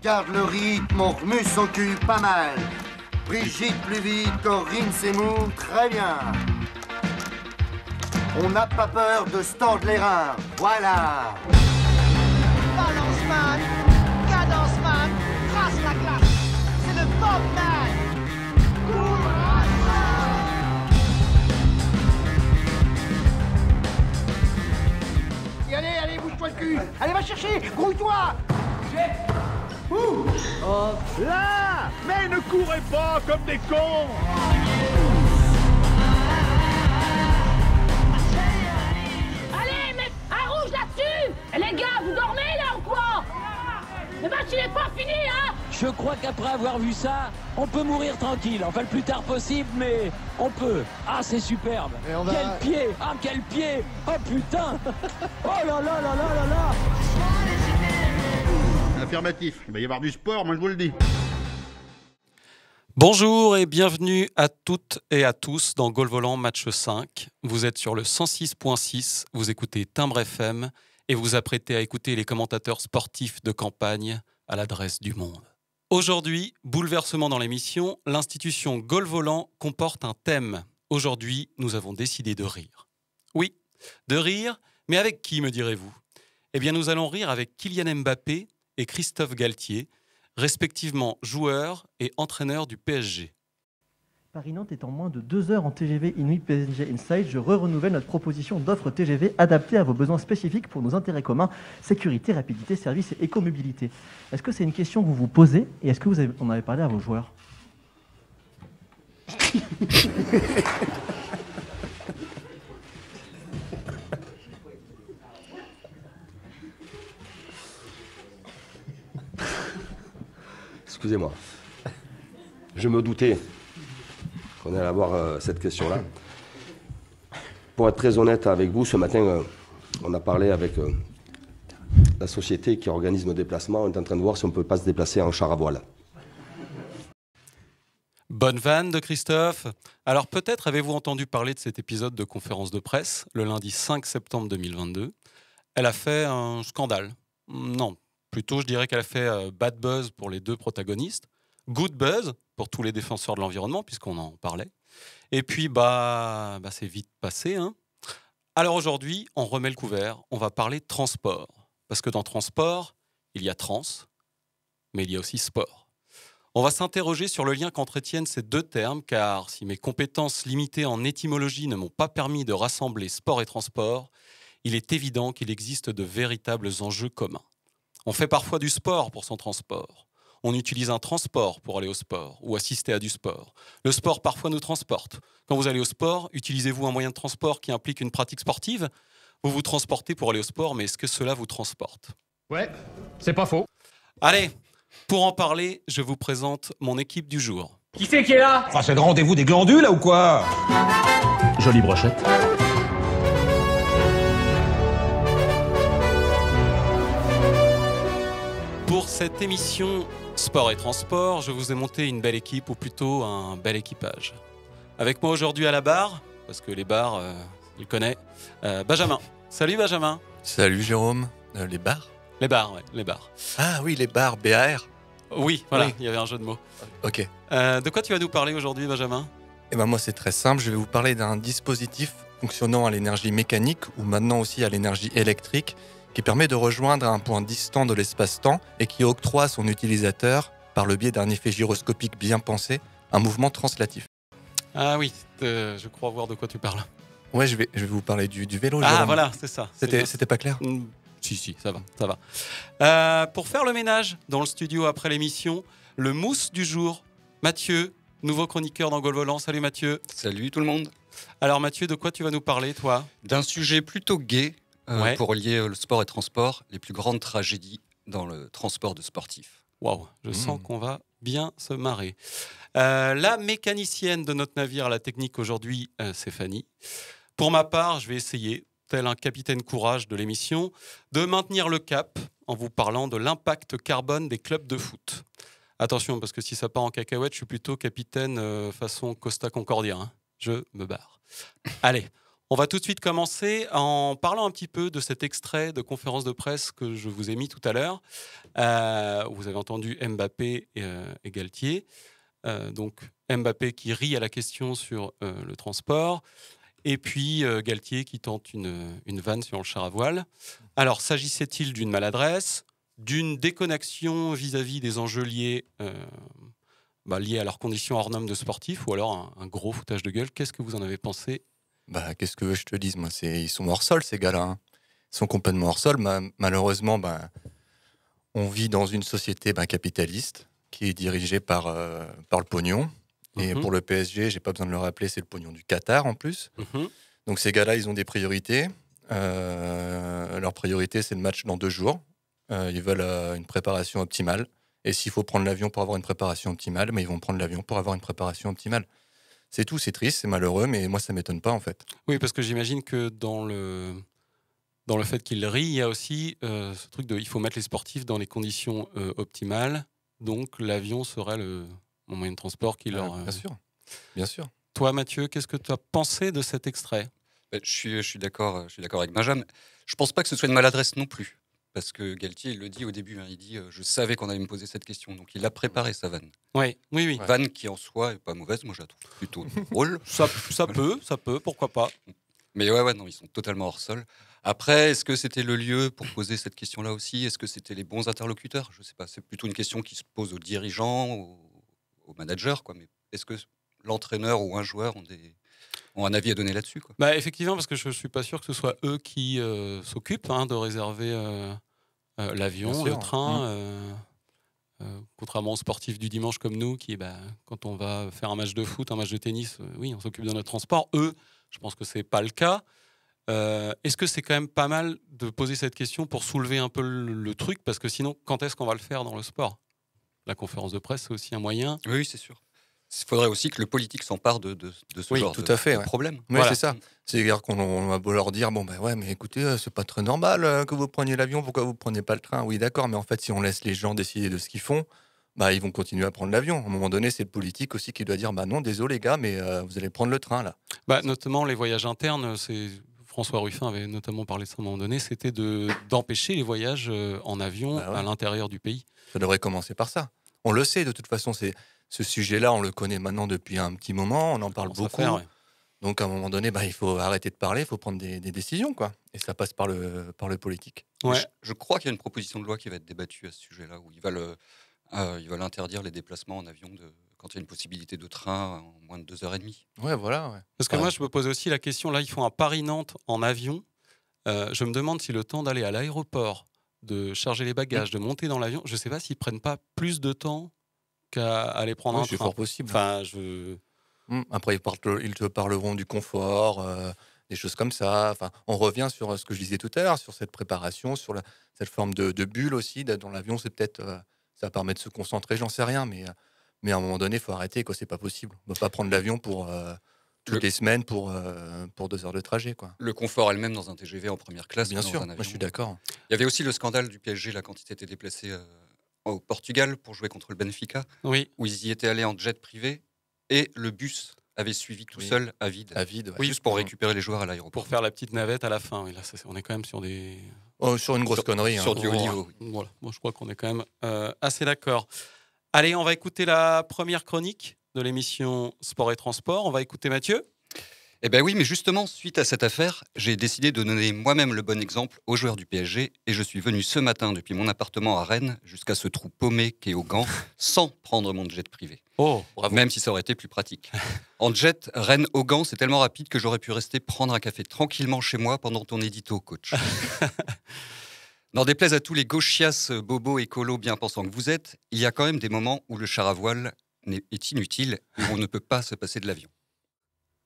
Garde le rythme, on remue son cul pas mal. Brigitte plus vite, Corinne Seymour, très bien. On n'a pas peur de se tordre les reins, voilà. Balance man, cadence man, trace la glace, c'est le Bob man. Et allez, bouge-toi le cul. Allez, va chercher, grouille-toi. Là! Mais ne courez pas comme des cons! Allez, mais un rouge là-dessus! Les gars, vous dormez là ou quoi? Le match il est pas fini, hein? Je crois qu'après avoir vu ça, on peut mourir tranquille. Enfin, le plus tard possible, mais on peut. Ah, c'est superbe. Quel pied! Ah, quel pied! Oh putain! Oh là là là là là là! Affirmatif, il va y avoir du sport, moi je vous le dis. Bonjour et bienvenue à toutes et à tous dans Goal Volant Match 5. Vous êtes sur le 106.6, vous écoutez Timbre FM et vous apprêtez à écouter les commentateurs sportifs de campagne à l'adresse du monde. Aujourd'hui, bouleversement dans l'émission, l'institution Goal Volant comporte un thème. Aujourd'hui, nous avons décidé de rire. Oui, de rire, mais avec qui, me direz-vous? Eh bien, nous allons rire avec Kylian Mbappé et Christophe Galtier, respectivement joueurs et entraîneurs du PSG. Paris-Nantes est en moins de 2 heures en TGV Inuit PSG Inside. Je renouvelle notre proposition d'offre TGV adaptée à vos besoins spécifiques pour nos intérêts communs, sécurité, rapidité, service et écomobilité. Est-ce que c'est une question que vous vous posez et est-ce que vous en avez parlé à vos joueurs? Excusez-moi. Je me doutais qu'on allait avoir cette question-là. Pour être très honnête avec vous, ce matin, on a parlé avec la société qui organise nos déplacements. On est en train de voir si on ne peut pas se déplacer en char à voile. Bonne vanne de Christophe. Alors peut-être avez-vous entendu parler de cet épisode de conférence de presse, le lundi 5 septembre 2022. Elle a fait un scandale. Non. Plutôt, je dirais qu'elle a fait bad buzz pour les deux protagonistes, good buzz pour tous les défenseurs de l'environnement, puisqu'on en parlait. Et puis, c'est vite passé. Hein. Alors aujourd'hui, on remet le couvert, on va parler transport. Parce que dans transport, il y a trans, mais il y a aussi sport. On va s'interroger sur le lien qu'entretiennent ces deux termes, car si mes compétences limitées en étymologie ne m'ont pas permis de rassembler sport et transport, il est évident qu'il existe de véritables enjeux communs. On fait parfois du sport pour son transport. On utilise un transport pour aller au sport ou assister à du sport. Le sport parfois nous transporte. Quand vous allez au sport, utilisez-vous un moyen de transport qui implique une pratique sportive? Vous vous transportez pour aller au sport, mais est-ce que cela vous transporte? Ouais, c'est pas faux. Allez, pour en parler, je vous présente mon équipe du jour. Qui c'est qui est là? Enfin, c'est le rendez-vous des glandules, là, ou quoi? Jolie brochette. Pour cette émission Sport et Transport, je vous ai monté une belle équipe, ou plutôt un bel équipage. Avec moi aujourd'hui à la barre, parce que les bars, il connaît, Benjamin. Salut Benjamin. Salut Jérôme. Les bars? Les bars, ouais, les bars. Ah oui, les bars, BAR. Oui, voilà, Oui. il y avait un jeu de mots. Ok. De quoi tu vas nous parler aujourd'hui, Benjamin? Eh ben moi, c'est très simple. Je vais vous parler d'un dispositif fonctionnant à l'énergie mécanique ou maintenant aussi à l'énergie électrique qui permet de rejoindre un point distant de l'espace-temps et qui octroie à son utilisateur, par le biais d'un effet gyroscopique bien pensé, un mouvement translatif. Ah oui, je crois voir de quoi tu parles. Ouais, je vais vous parler du vélo. Ah Jérôme. voilà, c'est ça. C'était pas clair? Si, ça va. Pour faire le ménage dans le studio après l'émission, le mousse du jour, Mathieu, nouveau chroniqueur dans Goal Volant. Salut Mathieu. Salut tout le monde. Alors Mathieu, de quoi tu vas nous parler, toi? D'un sujet plutôt gai Ouais. pour lier le sport et transport, les plus grandes tragédies dans le transport de sportifs. Waouh, je sens qu'on va bien se marrer. La mécanicienne de notre navire à la technique aujourd'hui, c'est Fanny. Pour ma part, je vais essayer, tel un capitaine courage de l'émission, de maintenir le cap en vous parlant de l'impact carbone des clubs de foot. Attention, parce que si ça part en cacahuète, je suis plutôt capitaine façon Costa Concordia. Hein. Je me barre. Allez, On va tout de suite commencer en parlant un petit peu de cet extrait de conférence de presse que je vous ai mis tout à l'heure. Vous avez entendu Mbappé et Galtier. Donc Mbappé qui rit à la question sur le transport. Et puis Galtier qui tente une vanne sur le char à voile. Alors, s'agissait-il d'une maladresse, d'une déconnexion vis-à-vis des enjeux liés à leurs conditions hors normes de sportifs, ou alors un gros foutage de gueule? Qu'est-ce que vous en avez pensé? Qu'est-ce que je te dise, moi, ils sont hors sol, ces gars-là. Hein. Ils sont complètement hors sol. Malheureusement, on vit dans une société capitaliste qui est dirigée par le pognon. Et pour le PSG, j'ai pas besoin de le rappeler, c'est le pognon du Qatar en plus. Donc ces gars-là, ils ont des priorités. Leur priorité, c'est le match dans 2 jours. Ils veulent une préparation optimale. Et s'il faut prendre l'avion pour avoir une préparation optimale, ils vont prendre l'avion pour avoir une préparation optimale. C'est tout, c'est triste, c'est malheureux, mais moi, ça m'étonne pas en fait. Oui, parce que j'imagine que dans le fait qu'il rit, il y a aussi ce truc il faut mettre les sportifs dans les conditions optimales. Donc l'avion serait mon moyen de transport qui leur... Bien sûr. Toi, Mathieu, qu'est-ce que tu as pensé de cet extrait? Je suis d'accord avec Benjamin. Je pense pas que ce soit une maladresse non plus. Parce que Galtier, il le dit au début, il dit « je savais qu'on allait me poser cette question ». Donc il a préparé sa vanne. Oui. Vanne qui en soi n'est pas mauvaise, moi je la trouve plutôt drôle. ça peut, pourquoi pas. Mais non, ils sont totalement hors sol. Après, est-ce que c'était le lieu pour poser cette question-là aussi? Est-ce que c'était les bons interlocuteurs? Je sais pas, c'est plutôt une question qui se pose aux dirigeants, aux managers, quoi. Mais est-ce que l'entraîneur ou un joueur ont un avis à donner là-dessus, quoi? Effectivement, parce que je ne suis pas sûr que ce soit eux qui s'occupent de réserver l'avion, le train, contrairement aux sportifs du dimanche comme nous, qui, quand on va faire un match de foot, un match de tennis, oui, on s'occupe de notre transport. Eux, je pense que ce n'est pas le cas. Est-ce que c'est quand même pas mal de poser cette question pour soulever un peu le truc? Parce que sinon, quand est-ce qu'on va le faire dans le sport? La conférence de presse, c'est aussi un moyen. Oui, c'est sûr. Il faudrait aussi que le politique s'empare de ce genre de problème. Oui, voilà. C'est ça. C'est-à-dire qu'on va beau leur dire, mais écoutez, c'est pas très normal que vous preniez l'avion, pourquoi vous prenez pas le train? Oui, d'accord, mais en fait, si on laisse les gens décider de ce qu'ils font, ils vont continuer à prendre l'avion. À un moment donné, c'est le politique aussi qui doit dire, non, désolé les gars, mais vous allez prendre le train, là. Notamment les voyages internes, François Ruffin avait notamment parlé de ça à un moment donné, c'était d'empêcher les voyages en avion à l'intérieur du pays. Ça devrait commencer par ça. On le sait, de toute façon, ce sujet-là, on le connaît maintenant depuis un petit moment, on en parle beaucoup. Donc, à un moment donné, il faut arrêter de parler, il faut prendre des décisions, quoi. Et ça passe par le politique. Ouais. Je crois qu'il y a une proposition de loi qui va être débattue à ce sujet-là, où ils veulent interdire les déplacements en avion quand il y a une possibilité de train en moins de 2h30. Ouais, voilà. Ouais. Parce que moi, je me pose aussi la question, là, ils font un Paris-Nantes en avion. Je me demande si le temps d'aller à l'aéroport, de charger les bagages, de monter dans l'avion, je ne sais pas s'ils ne prennent pas plus de temps qu'à aller prendre un train. C'est fort possible. Après, ils te parleront du confort, des choses comme ça. On revient sur ce que je disais tout à l'heure, sur cette préparation, sur cette forme de bulle aussi. Dans l'avion, c'est peut-être... ça permet de se concentrer, j'en sais rien, mais à un moment donné, il faut arrêter, quoi. C'est pas possible. On ne peut pas prendre l'avion pour toutes les semaines pour 2 heures de trajet, quoi. Le confort elle-même dans un TGV en première classe. Bien sûr, un avion. Moi, je suis d'accord. Il y avait aussi le scandale du PSG, là, quand il s'était déplacé au Portugal pour jouer contre le Benfica, où ils y étaient allés en jet privé et le bus avait suivi tout seul à vide. Juste pour récupérer les joueurs à l'aéroport. Pour faire la petite navette à la fin. Et là, on est quand même sur des... sur une grosse connerie. Sur du haut niveau. Voilà. Moi, je crois qu'on est quand même assez d'accord. Allez, on va écouter la première chronique de l'émission Sport et Transport. On va écouter Mathieu. Eh bien oui, mais justement, suite à cette affaire, j'ai décidé de donner moi-même le bon exemple aux joueurs du PSG et je suis venu ce matin depuis mon appartement à Rennes jusqu'à ce trou paumé qu'est au Gant sans prendre mon jet privé. Oh, bravo. Même si ça aurait été plus pratique. En jet, Rennes-Augan, c'est tellement rapide que j'aurais pu rester prendre un café tranquillement chez moi pendant ton édito, coach. N'en déplaise à tous les gauchias, bobos, écolos bien pensants que vous êtes, il y a quand même des moments où le char à voile est inutile et où on ne peut pas se passer de l'avion.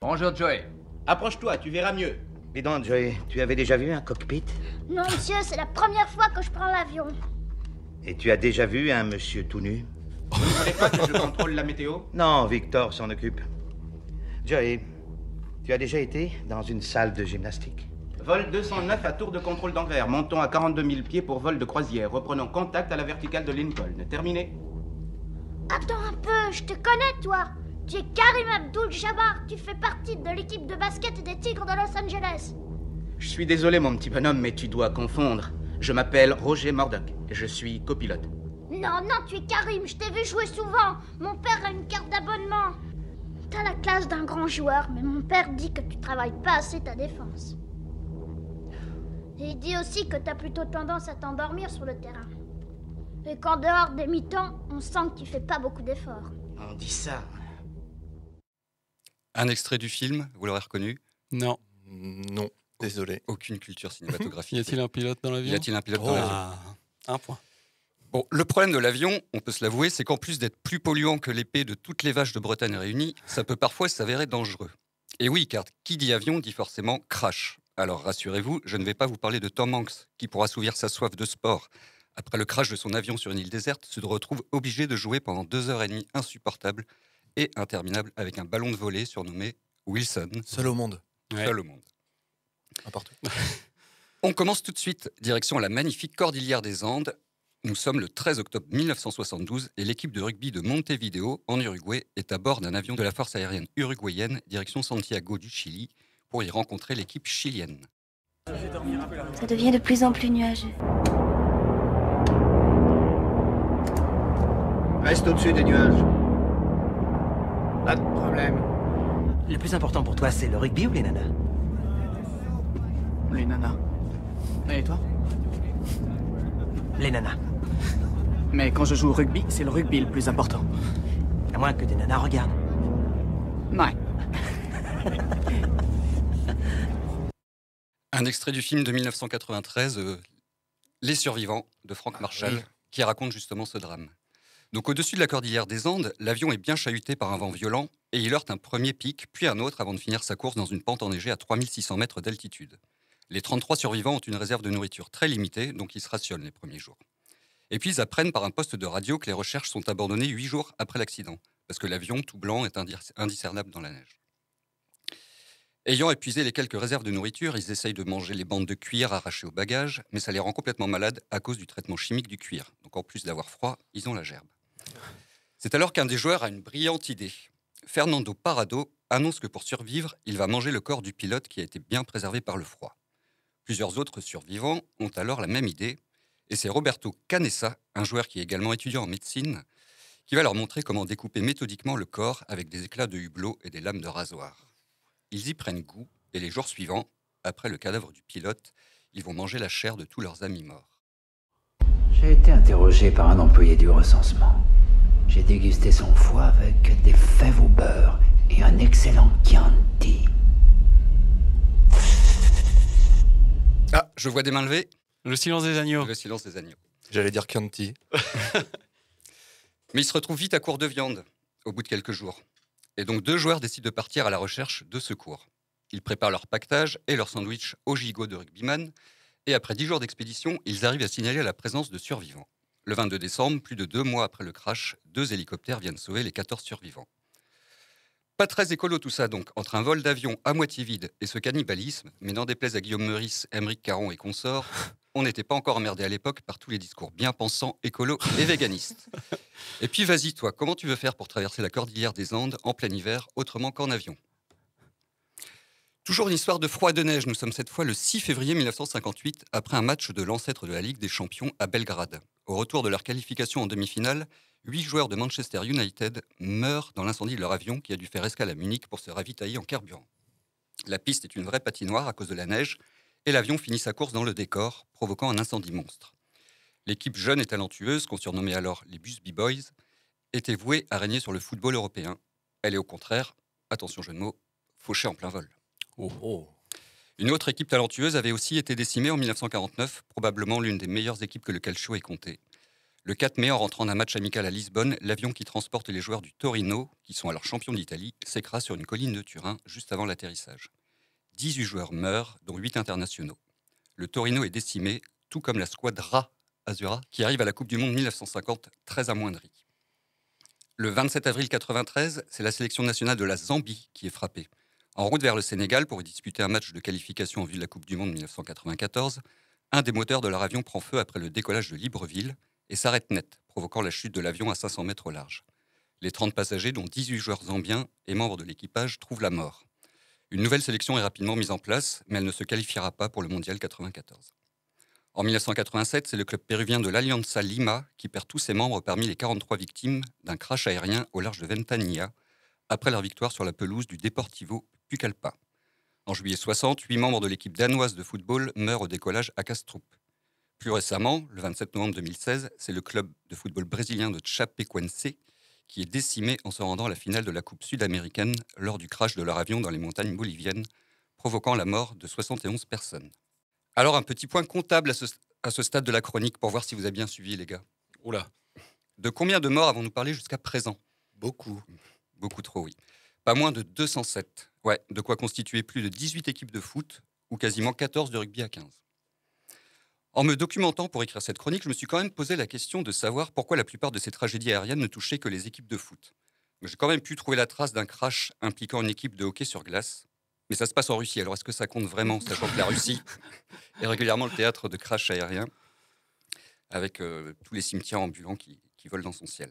Bonjour Joey. Approche-toi, tu verras mieux. Dis donc Joey, tu avais déjà vu un cockpit? Non monsieur, c'est la première fois que je prends l'avion. Et tu as déjà vu un monsieur tout nu? Vous ne voulez pas que je contrôle la météo? Non, Victor s'en occupe. Joey, tu as déjà été dans une salle de gymnastique? Vol 209 à tour de contrôle d'Anvers. Montons à 42 000 pieds pour vol de croisière. Reprenons contact à la verticale de Lincoln. Terminé. Attends un peu, je te connais toi. Tu es Karim Abdul-Jabbar. Tu fais partie de l'équipe de basket des Tigres de Los Angeles. Je suis désolé, mon petit bonhomme, mais tu dois confondre. Je m'appelle Roger Murdoch et je suis copilote. Non, tu es Karim. Je t'ai vu jouer souvent. Mon père a une carte d'abonnement. T'as la classe d'un grand joueur, mais mon père dit que tu travailles pas assez ta défense. Et il dit aussi que t'as plutôt tendance à t'endormir sur le terrain. Et qu'en dehors des mi-temps, on sent que tu fais pas beaucoup d'efforts. On dit ça. Un extrait du film, vous l'aurez reconnu? Non. Non, désolé. Aucune culture cinématographique. Y a-t-il un pilote dans l'avion? Y a-t-il un pilote dans l'avion? Un point. Bon, le problème de l'avion, on peut se l'avouer, c'est qu'en plus d'être plus polluant que l'épée de toutes les vaches de Bretagne réunies, ça peut parfois s'avérer dangereux. Et oui, car qui dit avion dit forcément crash. Alors rassurez-vous, je ne vais pas vous parler de Tom Hanks, qui pour assouvir sa soif de sport, après le crash de son avion sur une île déserte, se retrouve obligé de jouer pendant 2h30 insupportables et interminables avec un ballon de volée surnommé Wilson. Seul au monde. Ouais. Seul au monde. N'importe où. On commence tout de suite, direction la magnifique Cordillère des Andes. Nous sommes le 13 octobre 1972 et l'équipe de rugby de Montevideo, en Uruguay, est à bord d'un avion de la force aérienne uruguayenne, direction Santiago du Chili, pour y rencontrer l'équipe chilienne. Ça devient de plus en plus nuageux. Reste au-dessus des nuages. Pas de problème. Le plus important pour toi, c'est le rugby ou les nanas? Les nanas. Et toi? Les nanas. Mais quand je joue au rugby, c'est le rugby le plus important. À moins que des nanas regardent. Ouais. Un extrait du film de 1993, Les Survivants, de Frank Marshall, qui raconte justement ce drame. Donc au-dessus de la Cordillère des Andes, l'avion est bien chahuté par un vent violent et il heurte un premier pic, puis un autre avant de finir sa course dans une pente enneigée à 3600 mètres d'altitude. Les 33 survivants ont une réserve de nourriture très limitée, donc ils se rationnent les premiers jours. Et puis ils apprennent par un poste de radio que les recherches sont abandonnées 8 jours après l'accident, parce que l'avion tout blanc est indiscernable dans la neige. Ayant épuisé les quelques réserves de nourriture, ils essayent de manger les bandes de cuir arrachées au bagage, mais ça les rend complètement malades à cause du traitement chimique du cuir. Donc en plus d'avoir froid, ils ont la gerbe. C'est alors qu'un des joueurs a une brillante idée. Fernando Parrado annonce que pour survivre, il va manger le corps du pilote qui a été bien préservé par le froid. Plusieurs autres survivants ont alors la même idée, et c'est Roberto Canessa, un joueur qui est également étudiant en médecine, qui va leur montrer comment découper méthodiquement le corps avec des éclats de hublot et des lames de rasoir. Ils y prennent goût, et les jours suivants, après le cadavre du pilote, ils vont manger la chair de tous leurs amis morts. J'ai été interrogé par un employé du recensement. J'ai dégusté son foie avec des fèves au beurre et un excellent Chianti. Ah, je vois des mains levées. Le silence des agneaux. Le silence des agneaux. J'allais dire Chianti. Mais ils se retrouvent vite à court de viande, au bout de quelques jours. Et donc 2 joueurs décident de partir à la recherche de secours. Ils préparent leur pactage et leur sandwich au gigot de rugbyman. Et après 10 jours d'expédition, ils arrivent à signaler la présence de survivants. Le 22 décembre, plus de 2 mois après le crash, 2 hélicoptères viennent sauver les 14 survivants. Pas très écolo tout ça donc, entre un vol d'avion à moitié vide et ce cannibalisme, mais n'en déplaise à Guillaume Meurice, Aymeric Caron et consorts, on n'était pas encore emmerdé à l'époque par tous les discours bien pensants, écolos et véganistes. Et puis vas-y toi, comment tu veux faire pour traverser la Cordillère des Andes en plein hiver, autrement qu'en avion? Toujours une histoire de froid et de neige, nous sommes cette fois le 6 février 1958, après un match de l'ancêtre de la Ligue des Champions à Belgrade. Au retour de leur qualification en demi-finale, 8 joueurs de Manchester United meurent dans l'incendie de leur avion qui a dû faire escale à Munich pour se ravitailler en carburant. La piste est une vraie patinoire à cause de la neige et l'avion finit sa course dans le décor, provoquant un incendie monstre. L'équipe jeune et talentueuse, qu'on surnommait alors les Busby Boys, était vouée à régner sur le football européen. Elle est au contraire, attention jeu de mots, fauchée en plein vol. Une autre équipe talentueuse avait aussi été décimée en 1949, probablement l'une des meilleures équipes que le calcio ait compté. Le 4 mai, en rentrant d'un match amical à Lisbonne, l'avion qui transporte les joueurs du Torino, qui sont alors champions d'Italie, s'écrase sur une colline de Turin juste avant l'atterrissage. 18 joueurs meurent, dont 8 internationaux. Le Torino est décimé, tout comme la Squadra Azzurra, qui arrive à la Coupe du Monde 1950, très amoindrie. Le 27 avril 1993, c'est la sélection nationale de la Zambie qui est frappée. En route vers le Sénégal pour y disputer un match de qualification en vue de la Coupe du Monde 1994, un des moteurs de leur avion prend feu après le décollage de Libreville et s'arrête net, provoquant la chute de l'avion à 500 mètres au large. Les 30 passagers, dont 18 joueurs zambiens et membres de l'équipage, trouvent la mort. Une nouvelle sélection est rapidement mise en place, mais elle ne se qualifiera pas pour le Mondial 94. En 1987, c'est le club péruvien de l'Alianza Lima qui perd tous ses membres parmi les 43 victimes d'un crash aérien au large de Ventanilla, après leur victoire sur la pelouse du Deportivo Pucallpa. En juillet 60, 8 membres de l'équipe danoise de football meurent au décollage à Kastrup. Plus récemment, le 27 novembre 2016, c'est le club de football brésilien de Chapecoense qui est décimé en se rendant à la finale de la Coupe sud-américaine lors du crash de leur avion dans les montagnes boliviennes, provoquant la mort de 71 personnes. Alors, un petit point comptable à ce stade de la chronique pour voir si vous avez bien suivi, les gars. Oula. De combien de morts avons-nous parlé jusqu'à présent? Beaucoup. Beaucoup trop, oui. Pas moins de 207. Ouais, de quoi constituer plus de 18 équipes de foot ou quasiment 14 de rugby à 15. En me documentant pour écrire cette chronique, je me suis quand même posé la question de savoir pourquoi la plupart de ces tragédies aériennes ne touchaient que les équipes de foot. Mais j'ai quand même pu trouver la trace d'un crash impliquant une équipe de hockey sur glace. Mais ça se passe en Russie, alors est-ce que ça compte vraiment, sachant que la Russie est régulièrement le théâtre de crash aériens, avec tous les cimetières ambulants qui volent dans son ciel.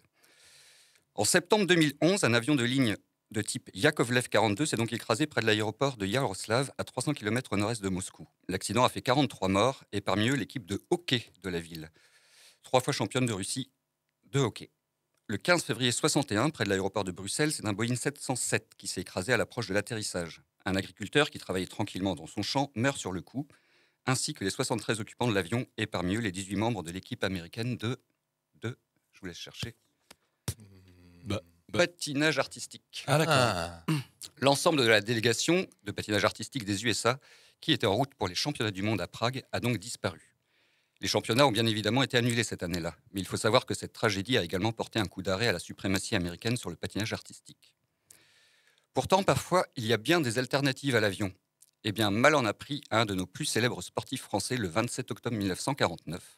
En septembre 2011, un avion de ligne de type Yakovlev 42 s'est donc écrasé près de l'aéroport de Yaroslav, à 300 km au nord-est de Moscou. L'accident a fait 43 morts, et parmi eux l'équipe de hockey de la ville, 3 fois championne de Russie de hockey. Le 15 février 61, près de l'aéroport de Bruxelles, c'est un Boeing 707 qui s'est écrasé à l'approche de l'atterrissage. Un agriculteur qui travaillait tranquillement dans son champ meurt sur le coup, ainsi que les 73 occupants de l'avion, et parmi eux les 18 membres de l'équipe américaine de je vous laisse chercher, patinage artistique. Ah, d'accord. L'ensemble de la délégation de patinage artistique des USA, qui était en route pour les championnats du monde à Prague, a donc disparu. Les championnats ont bien évidemment été annulés cette année-là, mais il faut savoir que cette tragédie a également porté un coup d'arrêt à la suprématie américaine sur le patinage artistique. Pourtant, parfois, il y a bien des alternatives à l'avion. Eh bien, mal en a pris un de nos plus célèbres sportifs français le 27 octobre 1949.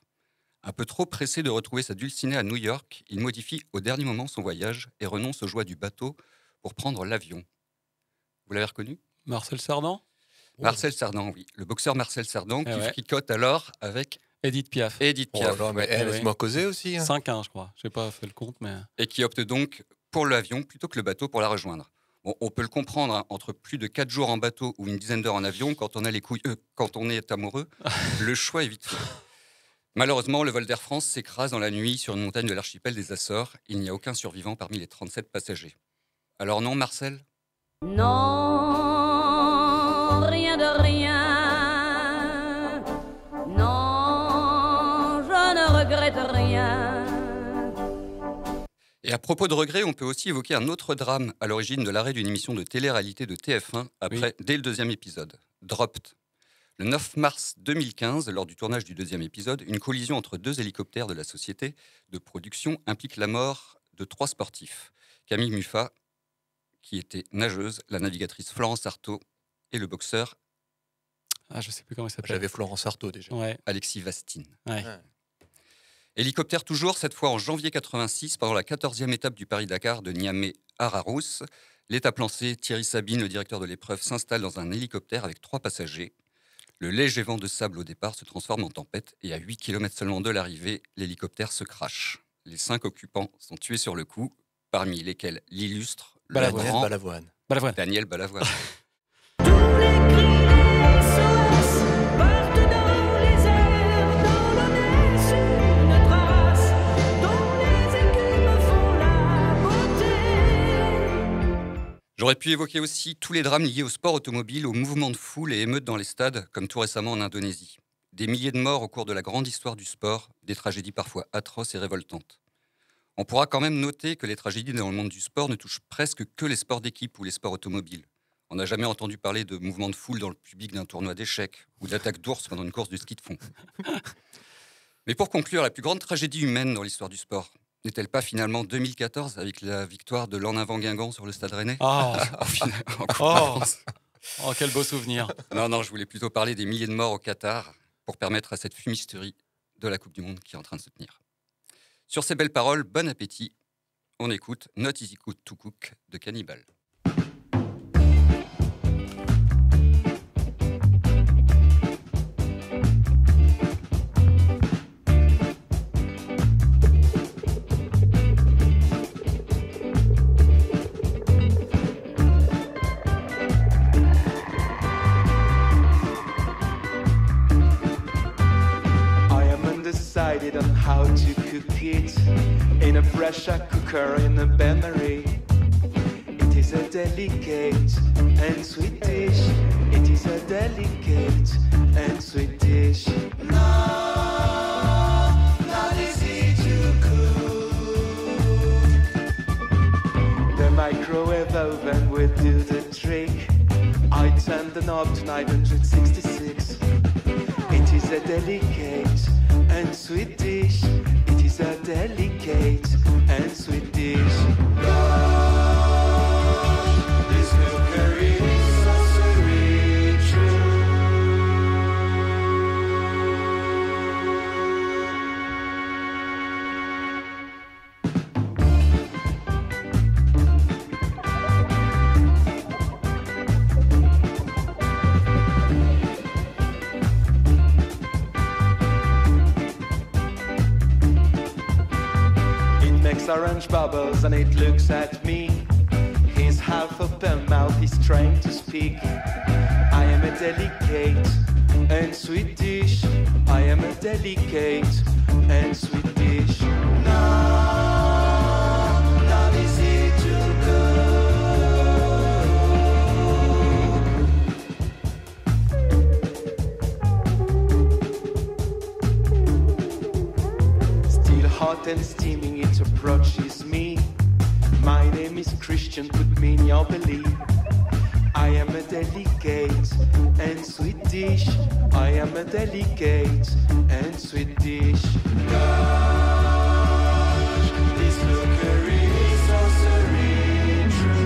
Un peu trop pressé de retrouver sa dulcinée à New York, il modifie au dernier moment son voyage et renonce aux joies du bateau pour prendre l'avion. Vous l'avez reconnu? Marcel Cerdan? Marcel Cerdan, oui. Le boxeur Marcel Cerdan qui fricote alors avec Edith Piaf. Edith Piaf. Oh là, mais laisse-moi causer aussi. 5-1, je crois. Je n'ai pas fait le compte, mais... Et qui opte donc pour l'avion plutôt que le bateau pour la rejoindre. Bon, on peut le comprendre, hein, entre plus de 4 jours en bateau ou une dizaine d'heures en avion, quand on a les couilles, quand on est amoureux, le choix est vite fait. Malheureusement, le vol d'Air France s'écrase dans la nuit sur une montagne de l'archipel des Açores. Il n'y a aucun survivant parmi les 37 passagers. Alors non, Marcel? Non, rien de rien. Non, je ne regrette rien. Et à propos de regrets, on peut aussi évoquer un autre drame à l'origine de l'arrêt d'une émission de télé-réalité de TF1 dès le 2e épisode, Dropped. Le 9 mars 2015, lors du tournage du 2e épisode, une collision entre 2 hélicoptères de la société de production implique la mort de 3 sportifs. Camille Muffat, qui était nageuse, la navigatrice Florence Artaud et le boxeur... Ah, je ne sais plus comment il s'appelle. J'avais Florence Artaud déjà. Ouais. Alexis Vastine. Ouais. Hélicoptère toujours, cette fois en janvier 86, pendant la 14e étape du Paris-Dakar de Niamey à Rarousse. L'étape lancée, Thierry Sabine, le directeur de l'épreuve, s'installe dans un hélicoptère avec 3 passagers. Le léger vent de sable au départ se transforme en tempête et à 8 km seulement de l'arrivée, l'hélicoptère se crache. Les 5 occupants sont tués sur le coup, parmi lesquels l'illustre, le grand Daniel Balavoine. J'aurais pu évoquer aussi tous les drames liés au sport automobile, aux mouvements de foule et émeutes dans les stades, comme tout récemment en Indonésie. Des milliers de morts au cours de la grande histoire du sport, des tragédies parfois atroces et révoltantes. On pourra quand même noter que les tragédies dans le monde du sport ne touchent presque que les sports d'équipe ou les sports automobiles. On n'a jamais entendu parler de mouvements de foule dans le public d'un tournoi d'échecs ou d'attaque d'ours pendant une course de ski de fond. Mais pour conclure, la plus grande tragédie humaine dans l'histoire du sport, n'est-elle pas finalement 2014 avec la victoire de l'En-Avant Guingamp sur le Stade Rennais? Oh, quel beau souvenir. Non, je voulais plutôt parler des milliers de morts au Qatar pour permettre à cette fumisterie de la Coupe du Monde qui est en train de se tenir. Sur ces belles paroles, bon appétit. On écoute Not Easy to Cook de Cannibal. how to cook it in a pressure cooker in a bain-marie. It is a delicate and sweet dish. It is a delicate and sweet dish. Not easy to cook. The microwave oven will do the trick. I turn the knob to 966. It is a delicate and sweet dish. It is a delicate and sweet dish. This cookery is sorcery true. Orange bubbles and it looks at me. His half open mouth is trying to speak. I am a delicate and sweet dish. I am a delicate and sweet dish. Not easy to cook. Still hot and steaming, it approaches me. My name is Christian, put me in your belief. I am a delicate and sweet dish. I am a delicate and sweet dish. Gosh, this cookery is sorcery true.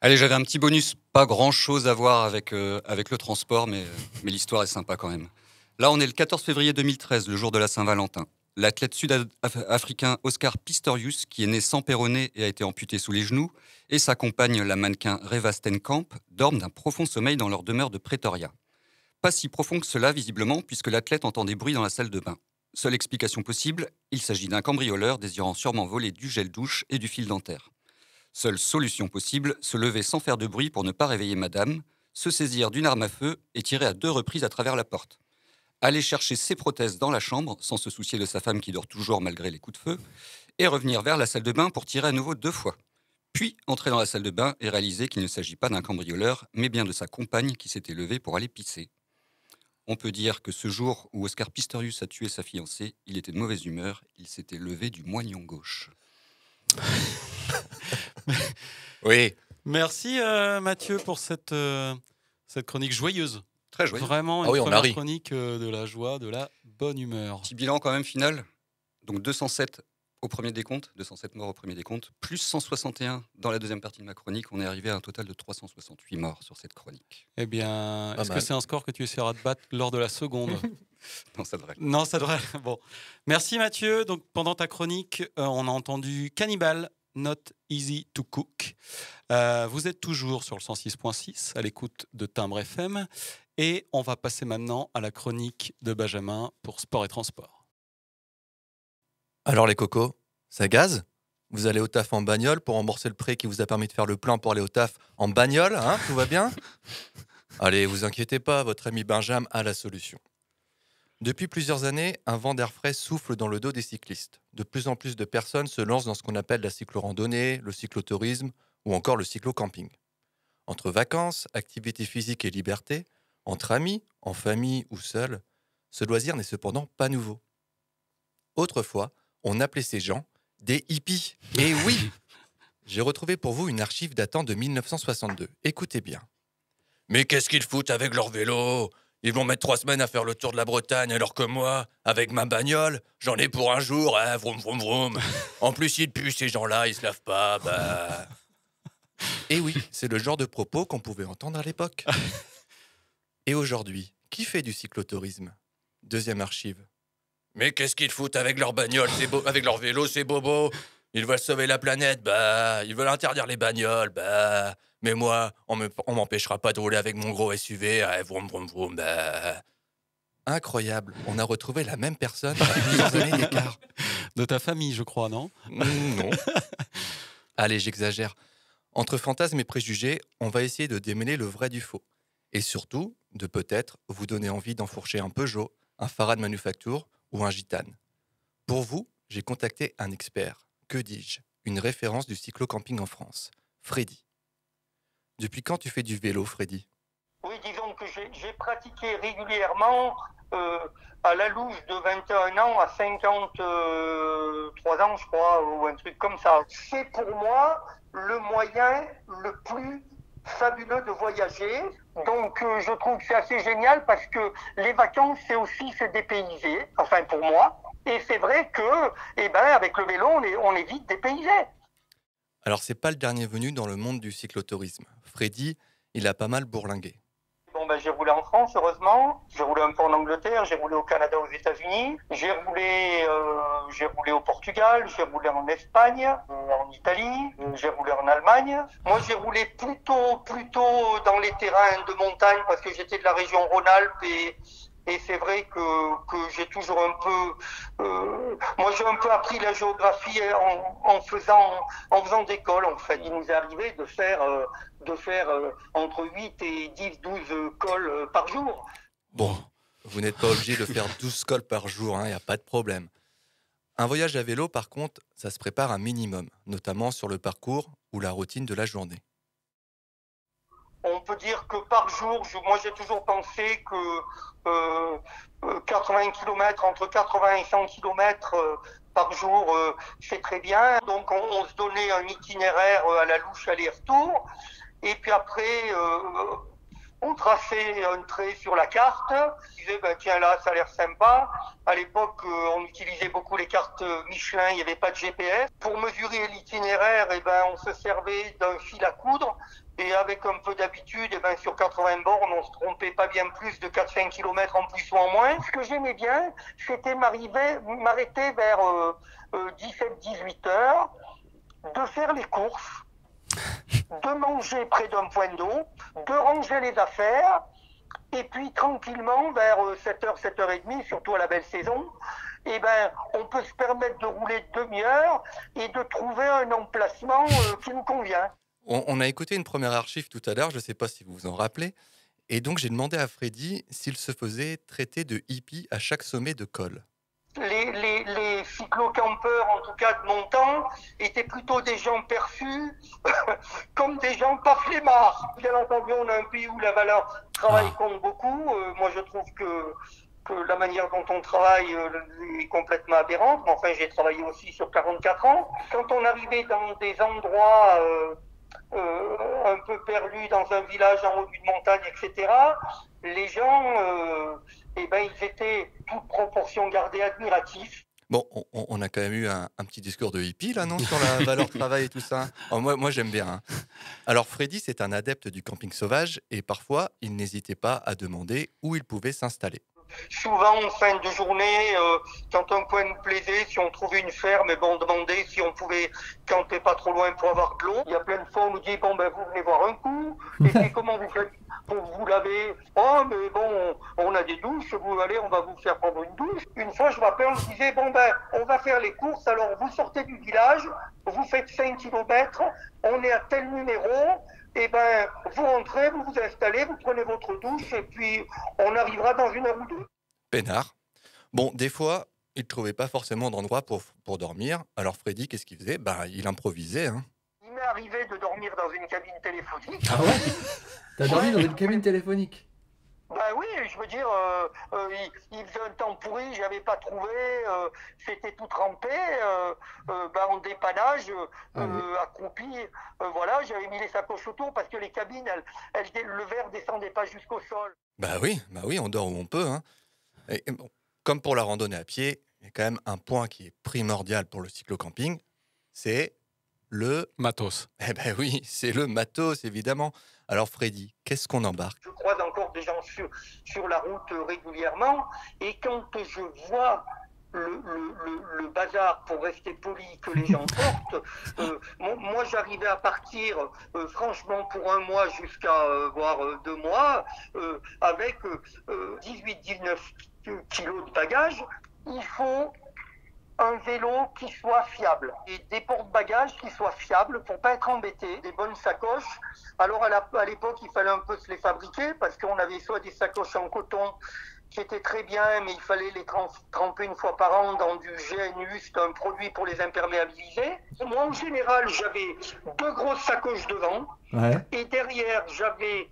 Allez, j'avais un petit bonus, pas grand-chose à voir avec le transport, mais l'histoire est sympa quand même. Là, on est le 14 février 2013, le jour de la Saint-Valentin. L'athlète sud-africain Oscar Pistorius, qui est né sans péroné et a été amputé sous les genoux, et sa compagne, la mannequin Reva Steenkamp, dorment d'un profond sommeil dans leur demeure de Pretoria. Pas si profond que cela, visiblement, puisque l'athlète entend des bruits dans la salle de bain. Seule explication possible, il s'agit d'un cambrioleur désirant sûrement voler du gel douche et du fil dentaire. Seule solution possible, se lever sans faire de bruit pour ne pas réveiller madame, se saisir d'une arme à feu et tirer à 2 reprises à travers la porte. Aller chercher ses prothèses dans la chambre, sans se soucier de sa femme qui dort toujours malgré les coups de feu, et revenir vers la salle de bain pour tirer à nouveau 2 fois. Puis entrer dans la salle de bain et réaliser qu'il ne s'agit pas d'un cambrioleur, mais bien de sa compagne qui s'était levée pour aller pisser. On peut dire que ce jour où Oscar Pistorius a tué sa fiancée, il était de mauvaise humeur, il s'était levé du moignon gauche. Oui. Merci Mathieu pour cette chronique joyeuse. Très joyeuse. Vraiment une première chronique de la joie, de la bonne humeur. Petit bilan quand même final. Donc 207 au premier décompte, 207 morts au premier décompte, plus 161 dans la deuxième partie de ma chronique. On est arrivé à un total de 368 morts sur cette chronique. Eh bien, est-ce que c'est un score que tu essaieras de battre lors de la seconde? Non, ça devrait. Non, ça devrait. Bon. Merci Mathieu. Donc, pendant ta chronique, on a entendu Cannibal, Not Easy to Cook. Vous êtes toujours sur le 106.6 à l'écoute de Timbre FM. Et on va passer maintenant à la chronique de Benjamin pour Sport et Transport. Alors les cocos, ça gaze? Vous allez au taf en bagnole pour rembourser le prêt qui vous a permis de faire le plein pour aller au taf en bagnole, hein? Tout va bien? Allez, vous inquiétez pas, votre ami Benjamin a la solution. Depuis plusieurs années, un vent d'air frais souffle dans le dos des cyclistes. De plus en plus de personnes se lancent dans ce qu'on appelle la cyclo-randonnée, le cyclotourisme ou encore le cyclo-camping. Entre vacances, activités physiques et liberté, entre amis, en famille ou seul, ce loisir n'est cependant pas nouveau. Autrefois, on appelait ces gens des hippies. Et oui, j'ai retrouvé pour vous une archive datant de 1962. Écoutez bien. Mais qu'est-ce qu'ils foutent avec leur vélo ? Ils vont mettre 3 semaines à faire le tour de la Bretagne, alors que moi, avec ma bagnole, j'en ai pour un jour, hein, vroom vroom vroom. En plus, ils puent ces gens-là, ils se lavent pas, bah... Et oui, c'est le genre de propos qu'on pouvait entendre à l'époque. Et aujourd'hui, qui fait du cyclotourisme ? Deuxième archive. Mais qu'est-ce qu'ils foutent avec leur bagnole, avec leur vélo, ces bobos ? Ils veulent sauver la planète, bah... Ils veulent interdire les bagnoles, bah... Mais moi, on m'empêchera pas de rouler avec mon gros SUV, vroom vroom vroom, bah... Incroyable, on a retrouvé la même personne avec plusieurs années d'écart. De ta famille, je crois, non ? Non. Allez, j'exagère. Entre fantasmes et préjugés, on va essayer de démêler le vrai du faux. Et surtout, de peut-être vous donner envie d'enfourcher un Peugeot, un Farad Manufacture ou un Gitane. Pour vous, j'ai contacté un expert, que dis-je, une référence du cyclo-camping en France, Freddy. Depuis quand tu fais du vélo, Freddy ? Oui, disons que j'ai pratiqué régulièrement à la louche de 21 ans à 53 ans, je crois, ou un truc comme ça. C'est pour moi le moyen le plus fabuleux de voyager. Donc je trouve que c'est assez génial parce que les vacances, c'est aussi se dépayser, enfin pour moi. Et c'est vrai que, avec le vélo, on est vite dépaysé. Alors c'est pas le dernier venu dans le monde du cyclotourisme. Freddy, il a pas mal bourlingué. Bon, j'ai roulé en France, heureusement. J'ai roulé un peu en Angleterre, j'ai roulé au Canada, aux États-Unis. J'ai roulé au Portugal, j'ai roulé en Espagne, en Italie, j'ai roulé en Allemagne. Moi, j'ai roulé plutôt dans les terrains de montagne parce que j'étais de la région Rhône-Alpes et c'est vrai que j'ai toujours un peu... moi, j'ai un peu appris la géographie en faisant des cols, en fait. Il nous est arrivé de faire entre 8 et 10, 12 cols par jour. Bon, vous n'êtes pas obligé de faire 12 cols par jour, il n'y a pas de problème. Un voyage à vélo, par contre, ça se prépare un minimum, notamment sur le parcours ou la routine de la journée. On peut dire que par jour, moi j'ai toujours pensé que 80 km, entre 80 et 100 km par jour, c'est très bien. Donc on se donnait un itinéraire à la louche aller-retour. Et puis après, on traçait un trait sur la carte. On disait, tiens là, ça a l'air sympa. À l'époque, on utilisait beaucoup les cartes Michelin, il n'y avait pas de GPS. Pour mesurer l'itinéraire, on se servait d'un fil à coudre. Et avec un peu d'habitude, sur 80 bornes, on se trompait pas bien plus de 4-5 km en plus ou en moins. Ce que j'aimais bien, c'était m'arrêter vers 17-18 heures, de faire les courses, de manger près d'un point d'eau, de ranger les affaires, et puis tranquillement, vers 7h, 7h30, surtout à la belle saison, on peut se permettre de rouler demi-heure et de trouver un emplacement qui nous convient. On a écouté une première archive tout à l'heure, je ne sais pas si vous vous en rappelez, et donc j'ai demandé à Freddy s'il se faisait traiter de hippie à chaque sommet de col. Les cyclo-campeurs, en tout cas de mon temps, étaient plutôt des gens perçus comme des gens pas flemmards. Bien entendu, on a un pays où la valeur travail compte beaucoup. Moi, je trouve que la manière dont on travaille est complètement aberrante. Mais enfin, j'ai travaillé aussi sur 44 ans. Quand on arrivait dans des endroits un peu perdus dans un village en haut d'une montagne, etc., les gens, ils étaient, toute proportion gardée, admiratifs. Bon, on a quand même eu un petit discours de hippie, là, non, sur la valeur travail et tout ça. Oh, moi, j'aime bien. Alors, Freddy, c'est un adepte du camping sauvage et parfois, il n'hésitait pas à demander où il pouvait s'installer. Souvent, en fin de journée, quand un coin nous plaisait, si on trouvait une ferme, on demandait si on pouvait camper pas trop loin pour avoir de l'eau. Il y a plein de fois, on nous dit, vous venez voir un coup, et puis comment vous faites pour vous laver? Oh, mais bon, on a des douches, vous allez, on va vous faire prendre une douche. Une fois, je me rappelle, on disait, on va faire les courses, alors vous sortez du village, vous faites 5 km, on est à tel numéro, vous rentrez, vous vous installez, vous prenez votre douche et puis on arrivera dans 1 heure ou 2. Peinard, Bon, des fois, il ne trouvait pas forcément d'endroit pour dormir. Alors Freddy, qu'est-ce qu'il faisait? Il improvisait. Hein. Il m'est arrivé de dormir dans une cabine téléphonique. Ah ouais? T'as dormi dans une cabine téléphonique? Bah oui, je veux dire, il faisait un temps pourri, j'avais pas trouvé, c'était tout trempé, en dépannage, accroupi, voilà, j'avais mis les sacoches autour parce que les cabines, le verre descendait pas jusqu'au sol. Bah oui, on dort où on peut. Hein. Et bon, comme pour la randonnée à pied, il y a quand même un point qui est primordial pour le cyclo-camping, c'est le matos. Eh ben oui, c'est le matos, évidemment. Alors Freddy, qu'est-ce qu'on embarque? Je croise encore des gens sur la route régulièrement, et quand je vois le bazar, pour rester poli, que les gens portent, moi j'arrivais à partir, franchement, pour un mois jusqu'à voire 2 mois, avec 18-19 kilos de bagages. Il faut un vélo qui soit fiable et des porte-bagages qui soient fiables pour pas être embêté, des bonnes sacoches. Alors à l'époque, il fallait un peu se les fabriquer parce qu'on avait soit des sacoches en coton qui étaient très bien, mais il fallait les tremper une fois par an dans du GNU, c'est un produit pour les imperméabiliser. Moi, en général, j'avais 2 grosses sacoches devant, et derrière, j'avais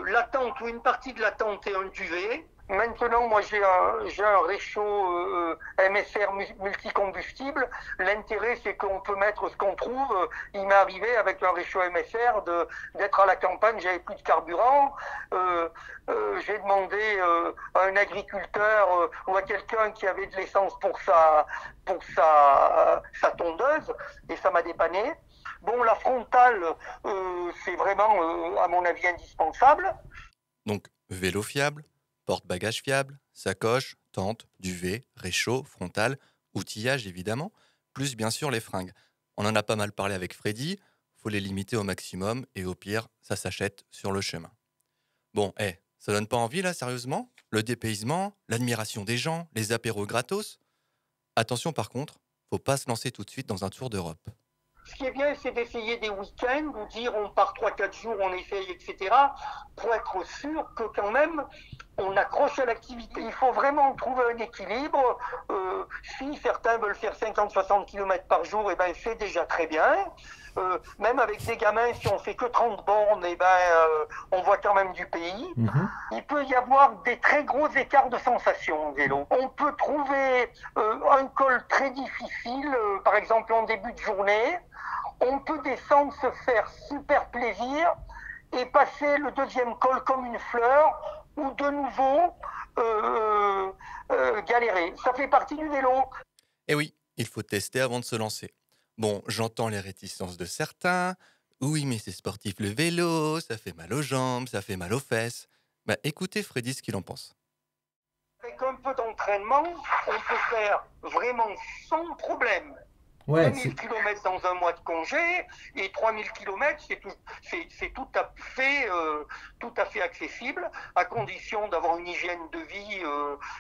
la tente ou une partie de la tente et un duvet. Maintenant, moi, j'ai un réchaud MSR multicombustible. L'intérêt, c'est qu'on peut mettre ce qu'on trouve. Il m'est arrivé avec un réchaud MSR d'être à la campagne, j'avais plus de carburant. J'ai demandé à un agriculteur ou à quelqu'un qui avait de l'essence pour sa tondeuse, et ça m'a dépanné. Bon, la frontale, c'est vraiment, à mon avis, indispensable. Donc, vélo fiable, porte-bagages fiable, sacoche, tente, duvet, réchaud, frontal, outillage évidemment, plus bien sûr les fringues. On en a pas mal parlé avec Freddy, faut les limiter au maximum et au pire, ça s'achète sur le chemin. Bon, ça donne pas envie là, sérieusement? Le dépaysement, l'admiration des gens, les apéros gratos? Attention par contre, faut pas se lancer tout de suite dans un tour d'Europe. Ce qui est bien, c'est d'essayer des week-ends, ou dire on part 3-4 jours, on essaye, etc., pour être sûr que quand même, on accroche à l'activité. Il faut vraiment trouver un équilibre. Si certains veulent faire 50-60 km par jour, c'est déjà très bien. Même avec des gamins, si on fait que 30 bornes, on voit quand même du pays. Il peut y avoir des très gros écarts de sensations en vélo. On peut trouver un col très difficile, par exemple en début de journée. On peut descendre, se faire super plaisir et passer le deuxième col comme une fleur, ou de nouveau galérer. Ça fait partie du vélo. Et oui, il faut tester avant de se lancer. Bon, j'entends les réticences de certains. Oui, mais c'est sportif le vélo, ça fait mal aux jambes, ça fait mal aux fesses. Écoutez Freddy ce qu'il en pense. Avec un peu d'entraînement, on peut faire vraiment sans problème. 2000 km dans un mois de congé, et 3000 km, c'est tout à fait accessible, à condition d'avoir une hygiène de vie,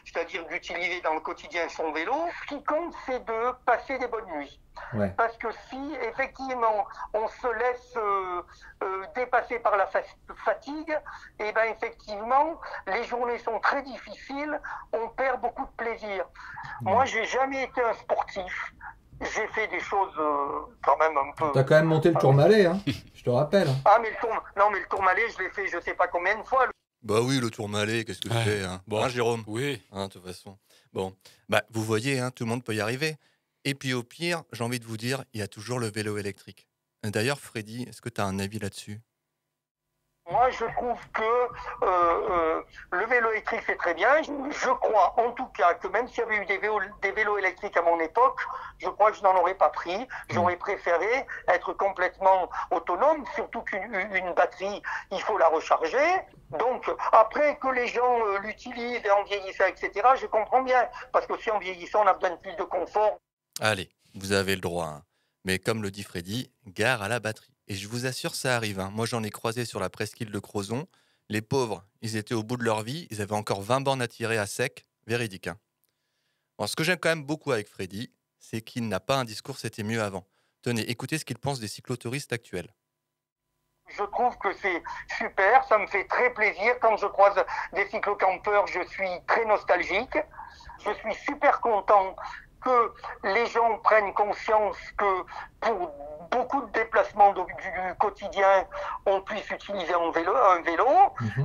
c'est-à-dire d'utiliser dans le quotidien son vélo. Ce qui compte, c'est de passer des bonnes nuits. Parce que si, effectivement, on se laisse dépasser par la fatigue, effectivement, les journées sont très difficiles, on perd beaucoup de plaisir. Moi, j'ai jamais été un sportif. J'ai fait des choses quand même un peu... T'as quand même monté le Tourmalet, hein, je te rappelle. Ah, mais le Tourmalet, je l'ai fait je sais pas combien de fois. Bah oui, le Tourmalet, qu'est-ce que tu fais, hein? Bon, Jérôme? Oui. De toute façon. Bon, vous voyez, tout le monde peut y arriver. Et puis au pire, j'ai envie de vous dire, il y a toujours le vélo électrique. D'ailleurs, Freddy, est-ce que tu as un avis là-dessus? Moi, je trouve que le vélo électrique, c'est très bien. Je crois, en tout cas, que même s'il y avait eu des vélos électriques à mon époque, je crois que je n'en aurais pas pris. J'aurais préféré être complètement autonome, surtout qu'une batterie, il faut la recharger. Donc, après que les gens l'utilisent et en vieillissant, etc., je comprends bien. Parce que si en vieillissant, on a besoin de plus de confort. Allez, vous avez le droit, hein. Mais comme le dit Freddy, gare à la batterie. Et je vous assure, ça arrive, hein. Moi, j'en ai croisé sur la presqu'île de Crozon. Les pauvres, ils étaient au bout de leur vie. Ils avaient encore 20 bornes à tirer à sec. Véridique, hein. Bon, ce que j'aime quand même beaucoup avec Freddy, c'est qu'il n'a pas un discours « c'était mieux avant ». Tenez, écoutez ce qu'il pense des cyclotouristes actuels. Je trouve que c'est super, ça me fait très plaisir. Quand je croise des cyclocampeurs, je suis très nostalgique. Je suis super content que les gens prennent conscience que pour beaucoup de déplacements du quotidien, on puisse utiliser un vélo.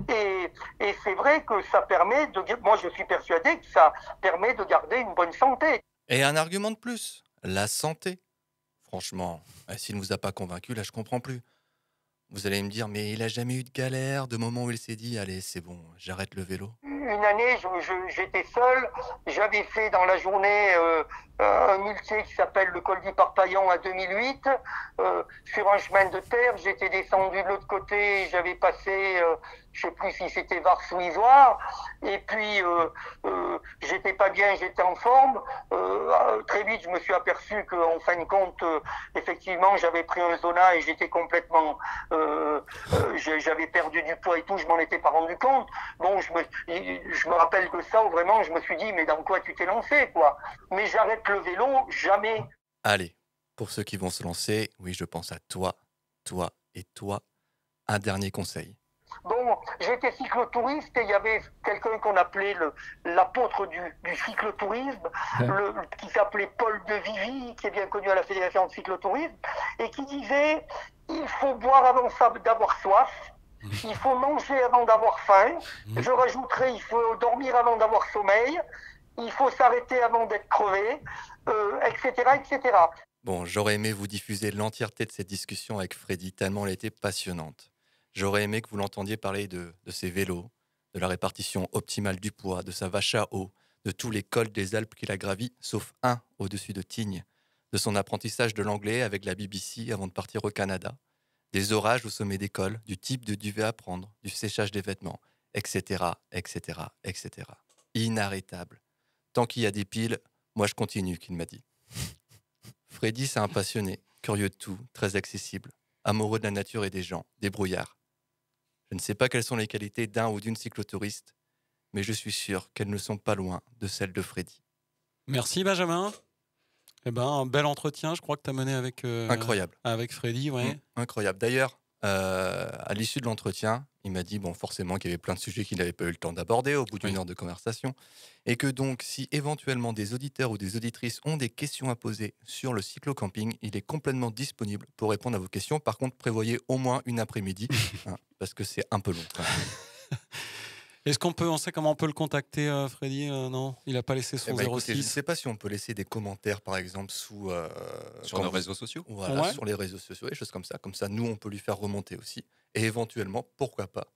Et c'est vrai que ça permet moi je suis persuadé que ça permet de garder une bonne santé. Et un argument de plus, la santé. Franchement, s'il ne vous a pas convaincu, là je comprends plus. Vous allez me dire, mais il a jamais eu de galère, de moment où il s'est dit, allez c'est bon, j'arrête le vélo. Une année, j'étais seul. J'avais fait dans la journée un muletier qui s'appelle le col du Parpaillon à 2008. Sur un chemin de terre, j'étais descendu de l'autre côté. J'avais passé, je sais plus si c'était Vars ou Isoire. Et puis, j'étais pas bien, j'étais en forme. Très vite, je me suis aperçu qu'en fin de compte, effectivement, j'avais pris un zona et j'étais complètement... j'avais perdu du poids et tout, je m'en étais pas rendu compte. Bon, je me rappelle que ça, où vraiment, je me suis dit, mais dans quoi tu t'es lancé, quoi? Mais j'arrête le vélo, jamais. Allez, pour ceux qui vont se lancer, oui, je pense à toi, toi et toi. Un dernier conseil. Bon, j'étais cyclotouriste et il y avait quelqu'un qu'on appelait l'apôtre du cyclotourisme, qui s'appelait Paul de Vivy, qui est bien connu à la Fédération de cyclotourisme, et qui disait, il faut boire avant d'avoir soif. Il faut manger avant d'avoir faim. Je rajouterai, il faut dormir avant d'avoir sommeil. Il faut s'arrêter avant d'être crevé, etc., etc. Bon, j'aurais aimé vous diffuser l'entièreté de cette discussion avec Freddy, tellement elle était passionnante. J'aurais aimé que vous l'entendiez parler de ses vélos, de la répartition optimale du poids, de sa vache à eau, de tous les cols des Alpes qu'il a gravis, sauf un au-dessus de Tignes, de son apprentissage de l'anglais avec la BBC avant de partir au Canada, des orages au sommet des cols, du type de duvet à prendre, du séchage des vêtements, etc., etc., etc. Inarrêtable. Tant qu'il y a des piles, moi je continue, qu'il m'a dit. Freddy, c'est un passionné, curieux de tout, très accessible, amoureux de la nature et des gens, débrouillard. Je ne sais pas quelles sont les qualités d'un ou d'une cyclotouriste, mais je suis sûr qu'elles ne sont pas loin de celles de Freddy. Merci Benjamin. Eh ben, un bel entretien, je crois que tu as mené avec, incroyable. Avec Freddy. Ouais. Incroyable. D'ailleurs, à l'issue de l'entretien, il m'a dit forcément qu'il y avait plein de sujets qu'il n'avait pas eu le temps d'aborder au bout d'une heure de conversation, et que donc, si éventuellement des auditeurs ou des auditrices ont des questions à poser sur le cyclo-camping, il est complètement disponible pour répondre à vos questions. Par contre, prévoyez au moins une après-midi, parce que c'est un peu long. Est-ce on sait comment on peut le contacter, Freddy? Non, il n'a pas laissé son 06. Écoutez, je ne sais pas si on peut laisser des commentaires, par exemple, sur nos réseaux sociaux. Voilà, sur les réseaux sociaux, des choses comme ça. Comme ça, nous, on peut lui faire remonter aussi. Et éventuellement, pourquoi pas,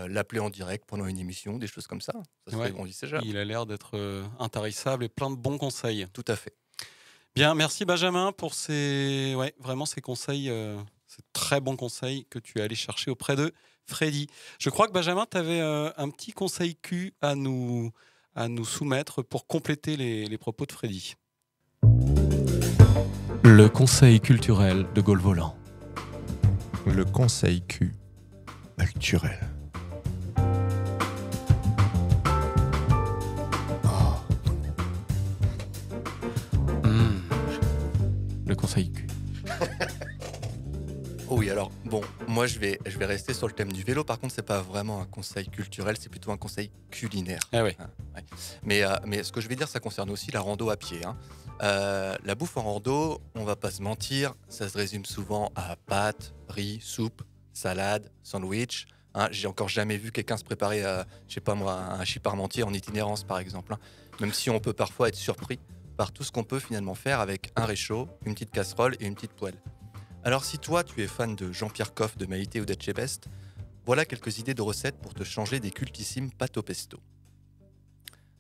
l'appeler en direct pendant une émission, des choses comme ça. Ça serait envisageable. Il a l'air d'être intarissable et plein de bons conseils. Tout à fait. Bien, merci Benjamin pour vraiment ces conseils, ces très bons conseils que tu es allé chercher auprès de Freddy. Je crois que Benjamin, tu avais un petit conseil Q à nous soumettre pour compléter les propos de Freddy. Le conseil culturel de Gaulle Volant. Le conseil Q culturel. Le conseil Q. Oui, alors, bon, moi je vais rester sur le thème du vélo. Par contre, c'est pas vraiment un conseil culturel, c'est plutôt un conseil culinaire. Ah oui. Mais ce que je vais dire, ça concerne aussi la rando à pied. La bouffe en rando, on va pas se mentir, ça se résume souvent à pâtes, riz, soupe, salade, sandwich. J'ai encore jamais vu quelqu'un se préparer, je sais pas moi, un hachis parmentier en itinérance, par exemple. Même si on peut parfois être surpris par tout ce qu'on peut finalement faire avec un réchaud, une petite casserole et une petite poêle. Alors si toi, tu es fan de Jean-Pierre Coff, de Maïté ou d'Etchebest, voilà quelques idées de recettes pour te changer des cultissimes pâtes au pesto.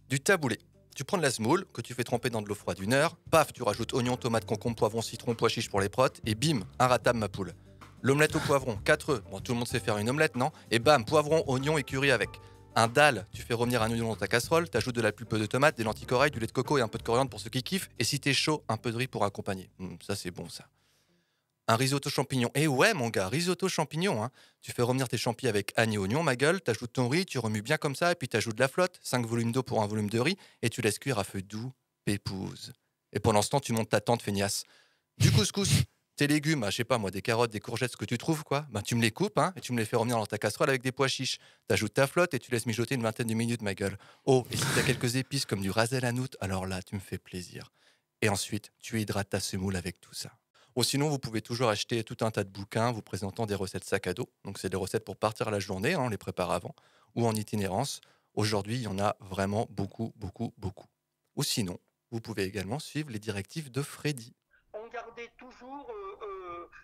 Du taboulé. Tu prends de la semoule que tu fais tremper dans de l'eau froide 1 heure, paf, tu rajoutes oignons, tomates, concombres, poivrons, citron, pois chiches pour les protes, et bim, un ratable ma poule. L'omelette au poivron, 4 œufs. Bon, tout le monde sait faire une omelette, non? Et bam, poivron, oignon et curry avec. Un dalle, tu fais revenir un oignon dans ta casserole, t'ajoutes de la pulpe de tomate, des lentilles corail, du lait de coco et un peu de coriandre pour ceux qui kiffent, et si t'es chaud, un peu de riz pour accompagner. Ça c'est bon ça. Un risotto champignon. Eh ouais mon gars, risotto champignon. Tu fais revenir tes champis avec ail et oignon, ma gueule, t'ajoutes ton riz, tu remues bien comme ça, et puis t'ajoutes de la flotte, 5 volumes d'eau pour un volume de riz, et tu laisses cuire à feu doux, pépouze. Et pendant ce temps, tu montes ta tente feignasse. Du couscous. tes légumes, bah, je sais pas moi, des carottes, des courgettes, ce que tu trouves, quoi, bah, tu me les coupes et tu me les fais revenir dans ta casserole avec des pois chiches. T'ajoutes ta flotte et tu laisses mijoter une vingtaine de minutes, ma gueule. Oh, et si t'as quelques épices comme du ras el hanout, alors là, tu me fais plaisir. Et ensuite, tu hydrates ta semoule avec tout ça. Ou sinon, vous pouvez toujours acheter tout un tas de bouquins vous présentant des recettes sac à dos. Donc, c'est des recettes pour partir la journée, on les prépare avant, ou en itinérance. Aujourd'hui, il y en a vraiment beaucoup, beaucoup, beaucoup. Ou sinon, vous pouvez également suivre les directives de Freddy. On gardait toujours,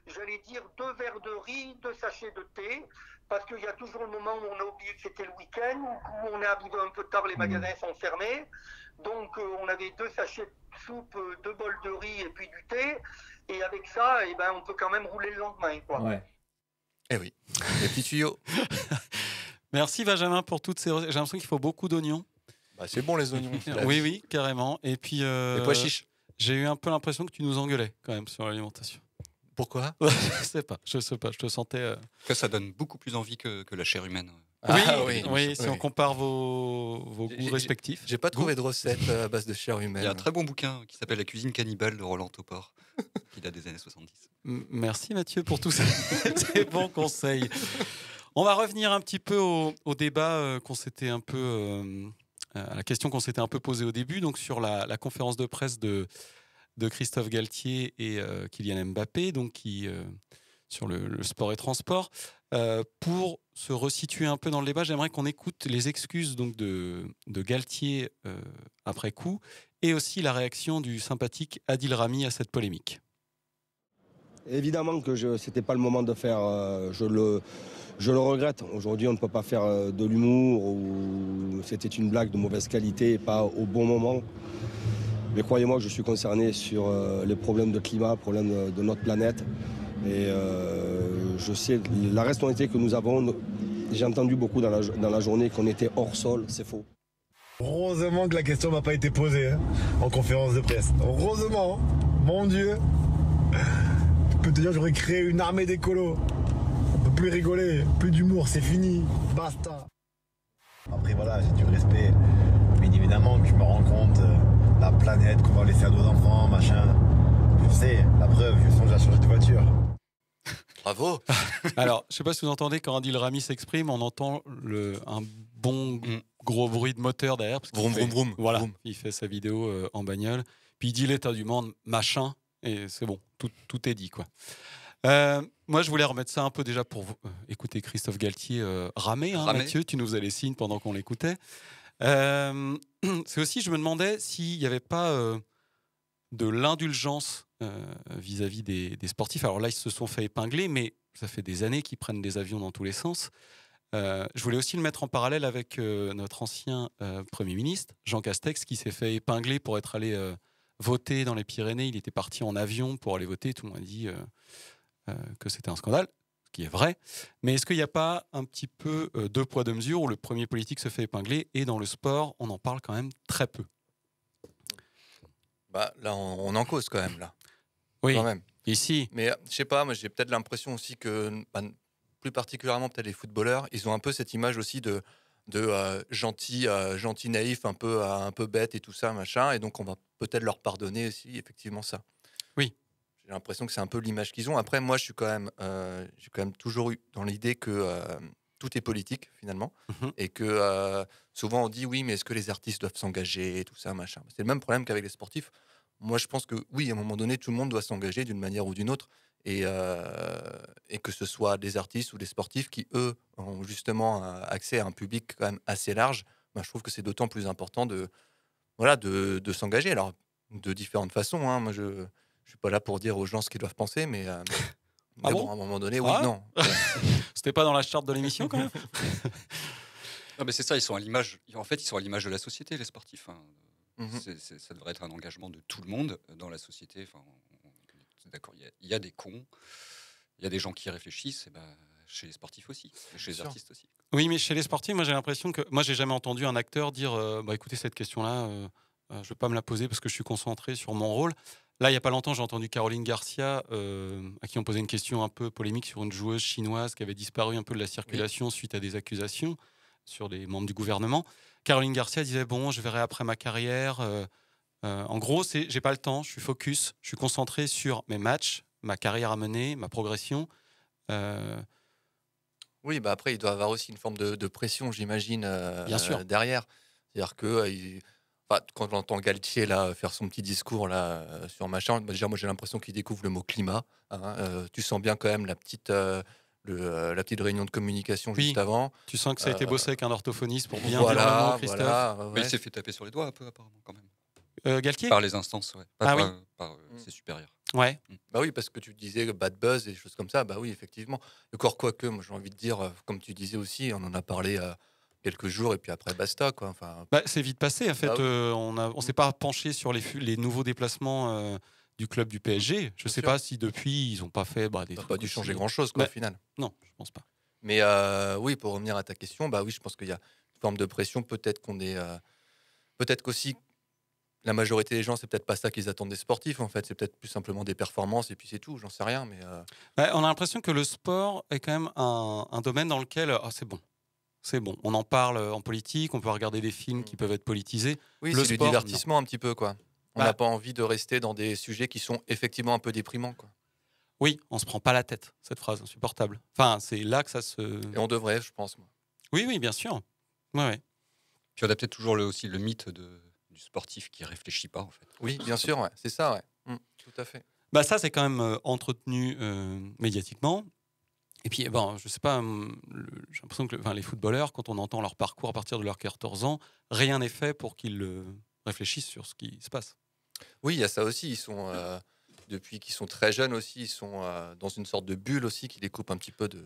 j'allais dire, 2 verres de riz, 2 sachets de thé, parce qu'il y a toujours le moment où on a oublié que c'était le week-end, où on est arrivé un peu tard, les magasins sont fermés. Donc on avait 2 sachets de soupe, 2 bols de riz et puis du thé. Et avec ça, eh ben, on peut quand même rouler le lendemain, quoi. Ouais. Eh oui, les petits tuyaux. Merci Benjamin pour toutes ces recettes. J'ai l'impression qu'il faut beaucoup d'oignons. Bah, c'est bon les oignons. Oui, oui, carrément. Et puis, les pois chiches. J'ai eu un peu l'impression que tu nous engueulais quand même sur l'alimentation. Pourquoi? Je sais pas, je te sentais... Que ça donne beaucoup plus envie que la chair humaine. Oui, si on compare vos goûts respectifs. J'ai pas trouvé de recette à base de chair humaine. Il y a un très bon bouquin qui s'appelle La cuisine cannibale de Roland Topor, qui date des années 70. Merci Mathieu pour tous ces bons conseils. On va revenir un petit peu au débat qu'on s'était un peu... à la question qu'on s'était un peu posée au début, donc sur la conférence de presse de Christophe Galtier et Kylian Mbappé, donc sur le sport et transport. Pour se resituer un peu dans le débat, j'aimerais qu'on écoute les excuses donc de Galtier après coup, et aussi la réaction du sympathique Adil Rami à cette polémique. Évidemment que ce n'était pas le moment de faire, je le regrette. Aujourd'hui, on ne peut pas faire de l'humour, ou c'était une blague de mauvaise qualité et pas au bon moment. Mais croyez-moi que je suis concerné sur les problèmes de climat, problèmes de notre planète. Et je sais, la responsabilité que nous avons, j'ai entendu beaucoup dans la journée qu'on était hors sol, c'est faux. Heureusement que la question m'a pas été posée en conférence de presse. Heureusement, mon Dieu. Je peux te dire, j'aurais créé une armée d'écolos. On peut plus rigoler, plus d'humour, c'est fini, basta. Après voilà, j'ai du respect. Bien évidemment que je me rends compte, la planète qu'on va laisser à nos enfants, machin. Je sais, la preuve, je songe à changer de voiture. Bravo. Alors, je sais pas si vous entendez quand Adil Rami s'exprime, on entend un bon gros bruit de moteur derrière. Parce vroom, vroom, vroom. Voilà, vroom. il fait sa vidéo en bagnole. Puis il dit l'état du monde, machin, et c'est bon, tout est dit, quoi. Moi, je voulais remettre ça un peu déjà pour écouter Christophe Galtier ramer. Mathieu, tu nous faisais les signes pendant qu'on l'écoutait. C'est aussi, je me demandais s'il n'y avait pas de l'indulgence vis-à-vis des sportifs. Alors là, ils se sont fait épingler, mais ça fait des années qu'ils prennent des avions dans tous les sens. Je voulais aussi le mettre en parallèle avec notre ancien Premier ministre, Jean Castex, qui s'est fait épingler pour être allé voter dans les Pyrénées. Il était parti en avion pour aller voter. Tout le monde a dit que c'était un scandale, ce qui est vrai. Mais est-ce qu'il n'y a pas un petit peu 2 poids 2 mesures où le premier politique se fait épingler et dans le sport, on en parle quand même très peu? Bah, là, on en cause quand même, là. Oui, quand même. Ici. Mais je sais pas, moi j'ai peut-être l'impression aussi que, plus particulièrement peut-être les footballeurs, ils ont un peu cette image aussi de gentil naïf, un peu bête et tout ça, machin, et donc on va peut-être leur pardonner aussi, effectivement, ça. Oui. J'ai l'impression que c'est un peu l'image qu'ils ont. Après, moi, j'ai quand même toujours eu dans l'idée que tout est politique, finalement, et que souvent on dit, oui, mais est-ce que les artistes doivent s'engager et tout ça, machin. C'est le même problème qu'avec les sportifs. Moi, je pense que oui, à un moment donné, tout le monde doit s'engager d'une manière ou d'une autre, et que ce soit des artistes ou des sportifs qui, eux, ont justement accès à un public quand même assez large. Ben, je trouve que c'est d'autant plus important de s'engager. Alors, de différentes façons. Hein. Moi, je suis pas là pour dire aux gens ce qu'ils doivent penser, mais bon, à un moment donné, oui, non. C'était pas dans la charte de l'émission, quand même. Non, mais c'est ça, ils sont à l'image. En fait, ils sont à l'image de la société, les sportifs. Hein. Ça devrait être un engagement de tout le monde dans la société. Enfin, d'accord, il y a des cons, il y a des gens qui réfléchissent, et chez les sportifs aussi, chez les artistes aussi. Oui, mais chez les sportifs, moi j'ai l'impression que... Moi j'ai jamais entendu un acteur dire écoutez, cette question-là, je ne vais pas me la poser parce que je suis concentré sur mon rôle. Là, il n'y a pas longtemps, j'ai entendu Caroline Garcia, à qui on posait une question un peu polémique sur une joueuse chinoise qui avait disparu un peu de la circulation suite à des accusations sur des membres du gouvernement. Caroline Garcia disait bon, je verrai après ma carrière. En gros, j'ai pas le temps, je suis focus, je suis concentré sur mes matchs, ma carrière à mener, ma progression. Oui, bah après, il doit avoir aussi une forme de pression, j'imagine, Bien sûr. derrière. C'est-à-dire que quand on entend Galtier là, faire son petit discours là, sur machin, déjà, moi j'ai l'impression qu'il découvre le mot climat. Tu sens bien quand même la petite réunion de communication juste avant. Tu sens que ça a été bossé avec un orthophoniste pour bien voilà, dire le nom, Christophe. voilà, Mais il s'est fait taper sur les doigts un peu, apparemment, quand même. Galtier Par les instances, ouais. Par ses supérieurs. Ouais. Bah oui, parce que tu disais bad buzz et des choses comme ça, bah oui, effectivement. Encore quoique, moi j'ai envie de dire, comme tu disais aussi, on en a parlé quelques jours et puis après basta, quoi. Enfin, c'est vite passé, en fait. oui. On s'est pas penché sur les nouveaux déplacements du club du PSG. Je sais pas si depuis, ils n'ont pas fait des ça n'a trucs pas dû aussi. changer grand-chose, quoi, au final. Non, je pense pas. Mais oui, pour revenir à ta question, bah oui, je pense qu'il y a une forme de pression. Peut-être qu'on est, peut-être qu'aussi la majorité des gens, c'est peut-être pas ça qu'ils attendent des sportifs. En fait, c'est peut-être plus simplement des performances et puis c'est tout. J'en sais rien, mais On a l'impression que le sport est quand même un domaine dans lequel c'est bon. C'est bon. On en parle en politique. On peut regarder des films qui peuvent être politisés. oui, Le c'est du sport, divertissement un petit peu, quoi. On n'a pas envie de rester dans des sujets qui sont effectivement un peu déprimants, quoi. Oui, on se prend pas la tête. Cette phrase insupportable. Enfin, c'est là que ça se. Et on devrait, je pense, moi. Oui, bien sûr. Ouais. Puis on a peut-être toujours aussi le mythe du sportif qui réfléchit pas, en fait. Oui, bien sûr, ouais. C'est ça, ouais. Tout à fait. Ça, c'est quand même entretenu médiatiquement. Et puis, je sais pas, j'ai l'impression que les footballeurs, quand on entend leur parcours à partir de leurs 14 ans, rien n'est fait pour qu'ils réfléchissent sur ce qui se passe. Oui, il y a ça aussi. Ils sont, depuis qu'ils sont très jeunes aussi, ils sont dans une sorte de bulle aussi qui les coupe un petit peu du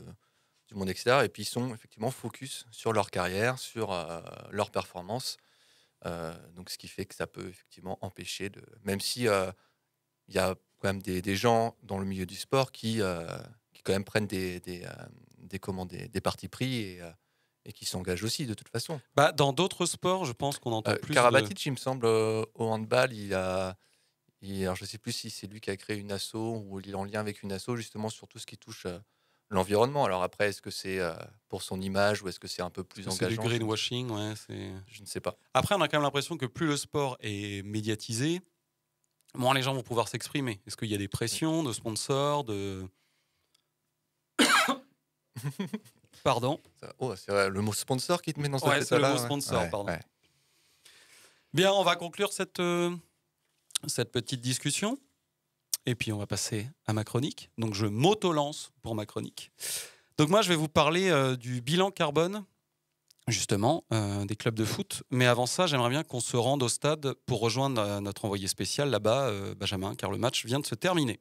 monde extérieur. Et puis, ils sont effectivement focus sur leur carrière, sur leur performance. Donc, ce qui fait que ça peut effectivement empêcher de... Même si il y a quand même des gens dans le milieu du sport qui quand même prennent des partis pris et qui s'engagent aussi de toute façon. Dans d'autres sports, je pense qu'on entend plus Karabatic, il me semble, au handball, alors je ne sais plus si c'est lui qui a créé une asso ou il est en lien avec une asso justement sur tout ce qui touche l'environnement. Alors après, est-ce que c'est pour son image ou est-ce que c'est un peu plus engageant? C'est du greenwashing, je ne sais pas. Après, on a quand même l'impression que plus le sport est médiatisé, moins les gens vont pouvoir s'exprimer. Est-ce qu'il y a des pressions de sponsors, de... Pardon. C'est vrai, le mot sponsor qui te met dans cette état-là. C'est le mot sponsor, pardon. Ouais. Bien, on va conclure cette petite discussion. Et puis, on va passer à ma chronique. Donc, je m'auto-lance pour ma chronique. Donc, moi, je vais vous parler du bilan carbone, justement, des clubs de foot. Mais avant ça, j'aimerais bien qu'on se rende au stade pour rejoindre notre envoyé spécial là-bas, Benjamin, car le match vient de se terminer.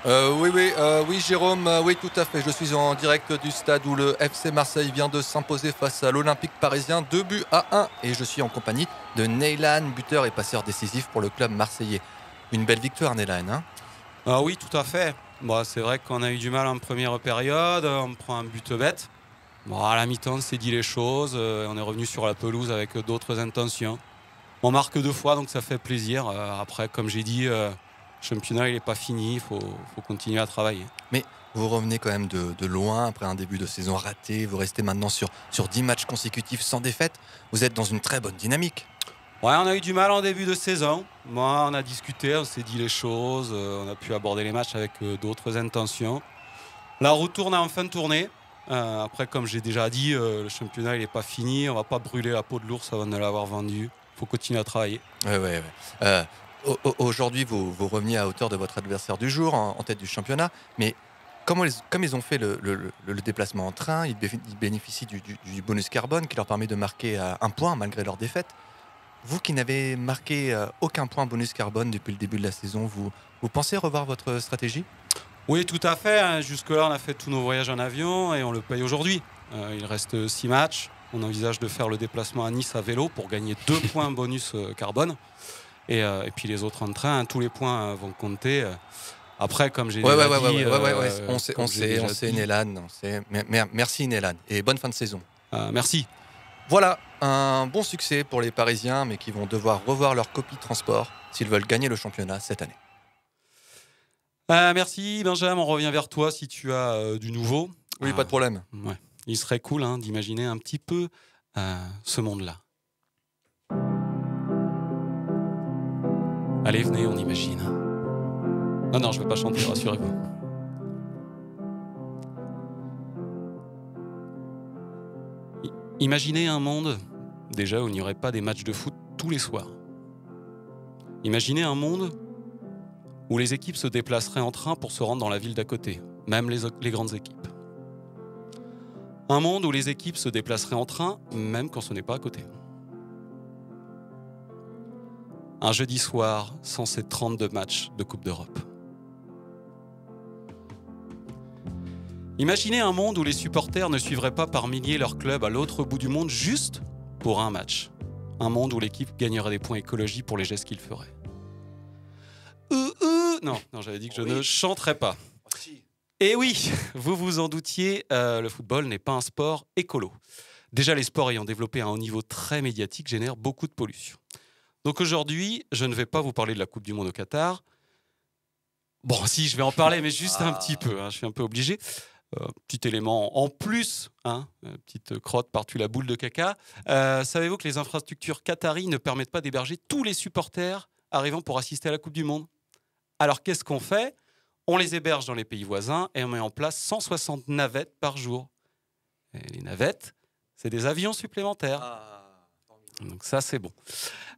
Oui, Jérôme, oui, tout à fait. Je suis en direct du stade où le FC Marseille vient de s'imposer face à l'Olympique parisien, 2-1. Et je suis en compagnie de Neylan, buteur et passeur décisif pour le club marseillais. Une belle victoire, Neylan, hein? Oui, tout à fait. C'est vrai qu'on a eu du mal en première période. On prend un but bête. À la mi-temps, on s'est dit les choses. On est revenu sur la pelouse avec d'autres intentions. On marque 2 fois, donc ça fait plaisir. Après, comme j'ai dit... Le championnat, il n'est pas fini, il faut continuer à travailler. Mais vous revenez quand même de loin, après un début de saison raté. Vous restez maintenant sur 10 matchs consécutifs sans défaite. Vous êtes dans une très bonne dynamique. Ouais, on a eu du mal en début de saison. On a discuté, on s'est dit les choses. On a pu aborder les matchs avec d'autres intentions. La route tourne en fin de tournée. Après, comme j'ai déjà dit, le championnat, il n'est pas fini. On ne va pas brûler la peau de l'ours avant de l'avoir vendu. Il faut continuer à travailler. Ouais. Aujourd'hui, vous reveniez à hauteur de votre adversaire du jour, en tête du championnat. Mais comme ils ont fait le déplacement en train, ils bénéficient du bonus carbone qui leur permet de marquer 1 point malgré leur défaite. Vous qui n'avez marqué aucun point bonus carbone depuis le début de la saison, vous pensez revoir votre stratégie? Oui, tout à fait. Jusque-là, on a fait tous nos voyages en avion et on le paye aujourd'hui. Il reste 6 matchs. On envisage de faire le déplacement à Nice à vélo pour gagner 2 points bonus carbone. Et puis les autres en train, tous les points vont compter. Après, comme j'ai déjà dit... On sait, Neylan. Merci, Neylan. Et bonne fin de saison. Merci. Voilà, un bon succès pour les Parisiens, mais qui vont devoir revoir leur copie de transport s'ils veulent gagner le championnat cette année. Merci, Benjamin. On revient vers toi si tu as du nouveau. Oui, pas de problème. Ouais. Il serait cool d'imaginer un petit peu ce monde-là. Allez, venez, on imagine. Non, je ne vais pas chanter, rassurez-vous. Imaginez un monde, déjà, où il n'y aurait pas des matchs de foot tous les soirs. Imaginez un monde où les équipes se déplaceraient en train pour se rendre dans la ville d'à côté, même les grandes équipes. Un monde où les équipes se déplaceraient en train, même quand ce n'est pas à côté. Un jeudi soir, sans ces 32 matchs de Coupe d'Europe. Imaginez un monde où les supporters ne suivraient pas par milliers leur club à l'autre bout du monde juste pour un match. Un monde où l'équipe gagnerait des points écologie pour les gestes qu'ils feraient. Non, j'avais dit que je ne chanterais pas. Et oui, vous vous en doutiez, le football n'est pas un sport écolo. Déjà, les sports ayant développé à un haut niveau très médiatique génèrent beaucoup de pollution. Donc aujourd'hui, je ne vais pas vous parler de la Coupe du Monde au Qatar. Bon, si, je vais en parler, mais juste un petit peu. Je suis un peu obligé. Petit élément en plus, petite crotte par-dessus la boule de caca. Savez-vous que les infrastructures qataries ne permettent pas d'héberger tous les supporters arrivant pour assister à la Coupe du Monde? Alors qu'est-ce qu'on fait? On les héberge dans les pays voisins et on met en place 160 navettes par jour. Et les navettes, c'est des avions supplémentaires. Donc ça, c'est bon.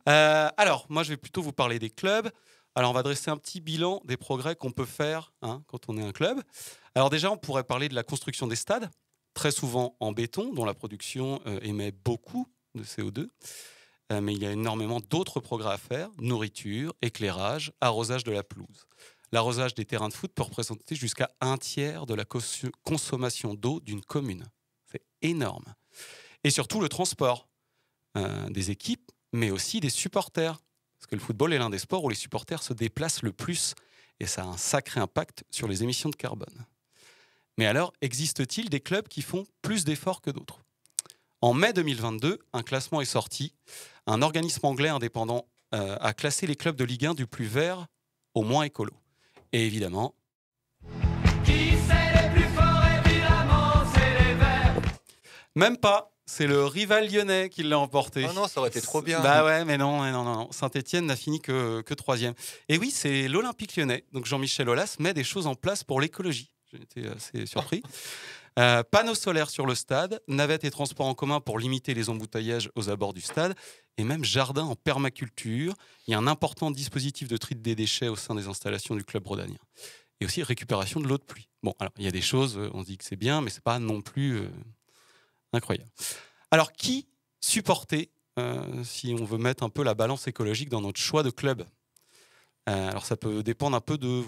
Alors, moi, je vais plutôt vous parler des clubs. Alors, on va dresser un petit bilan des progrès qu'on peut faire quand on est un club. Alors déjà, on pourrait parler de la construction des stades, très souvent en béton, dont la production émet beaucoup de CO2. Mais il y a énormément d'autres progrès à faire. Nourriture, éclairage, arrosage de la pelouse. L'arrosage des terrains de foot peut représenter jusqu'à 1/3 de la consommation d'eau d'une commune. C'est énorme. Et surtout, le transport des équipes, mais aussi des supporters. Parce que le football est l'un des sports où les supporters se déplacent le plus. Et ça a un sacré impact sur les émissions de carbone. Mais alors, existe-t-il des clubs qui font plus d'efforts que d'autres? En mai 2022, un classement est sorti. Un organisme anglais indépendant a classé les clubs de Ligue 1 du plus vert au moins écolo. Et évidemment... Qui c'est les plus forts? Évidemment, c'est les Verts. Même pas. C'est le rival lyonnais qui l'a emporté. Oh non, ça aurait été trop bien. Bah ouais, mais non. Saint-Etienne n'a fini que 3e. Et oui, c'est l'Olympique lyonnais. Donc Jean-Michel Aulas met des choses en place pour l'écologie. J'étais assez surpris. Panneaux solaires sur le stade, navettes et transports en commun pour limiter les embouteillages aux abords du stade, et même jardin en permaculture. Il y a un important dispositif de tri des déchets au sein des installations du club rhodanien. Et aussi récupération de l'eau de pluie. Bon, alors il y a des choses, on se dit que c'est bien, mais c'est pas non plus incroyable. Alors, qui supporter si on veut mettre un peu la balance écologique dans notre choix de club? Alors, ça peut dépendre un peu de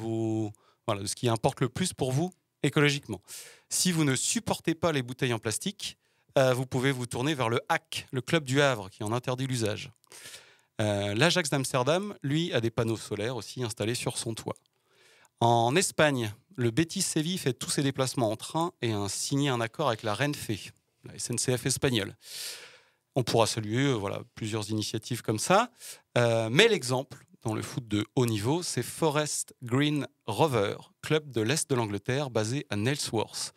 de ce qui importe le plus pour vous écologiquement. Si vous ne supportez pas les bouteilles en plastique, vous pouvez vous tourner vers le HAC, le club du Havre, qui en interdit l'usage. L'Ajax d'Amsterdam, lui, a des panneaux solaires aussi installés sur son toit. En Espagne, le Betis Séville fait tous ses déplacements en train et a signé un accord avec la Renfe, la SNCF espagnole. On pourra saluer plusieurs initiatives comme ça. Mais l'exemple, dans le foot de haut niveau, c'est Forest Green Rover, club de l'Est de l'Angleterre basé à Nailsworth.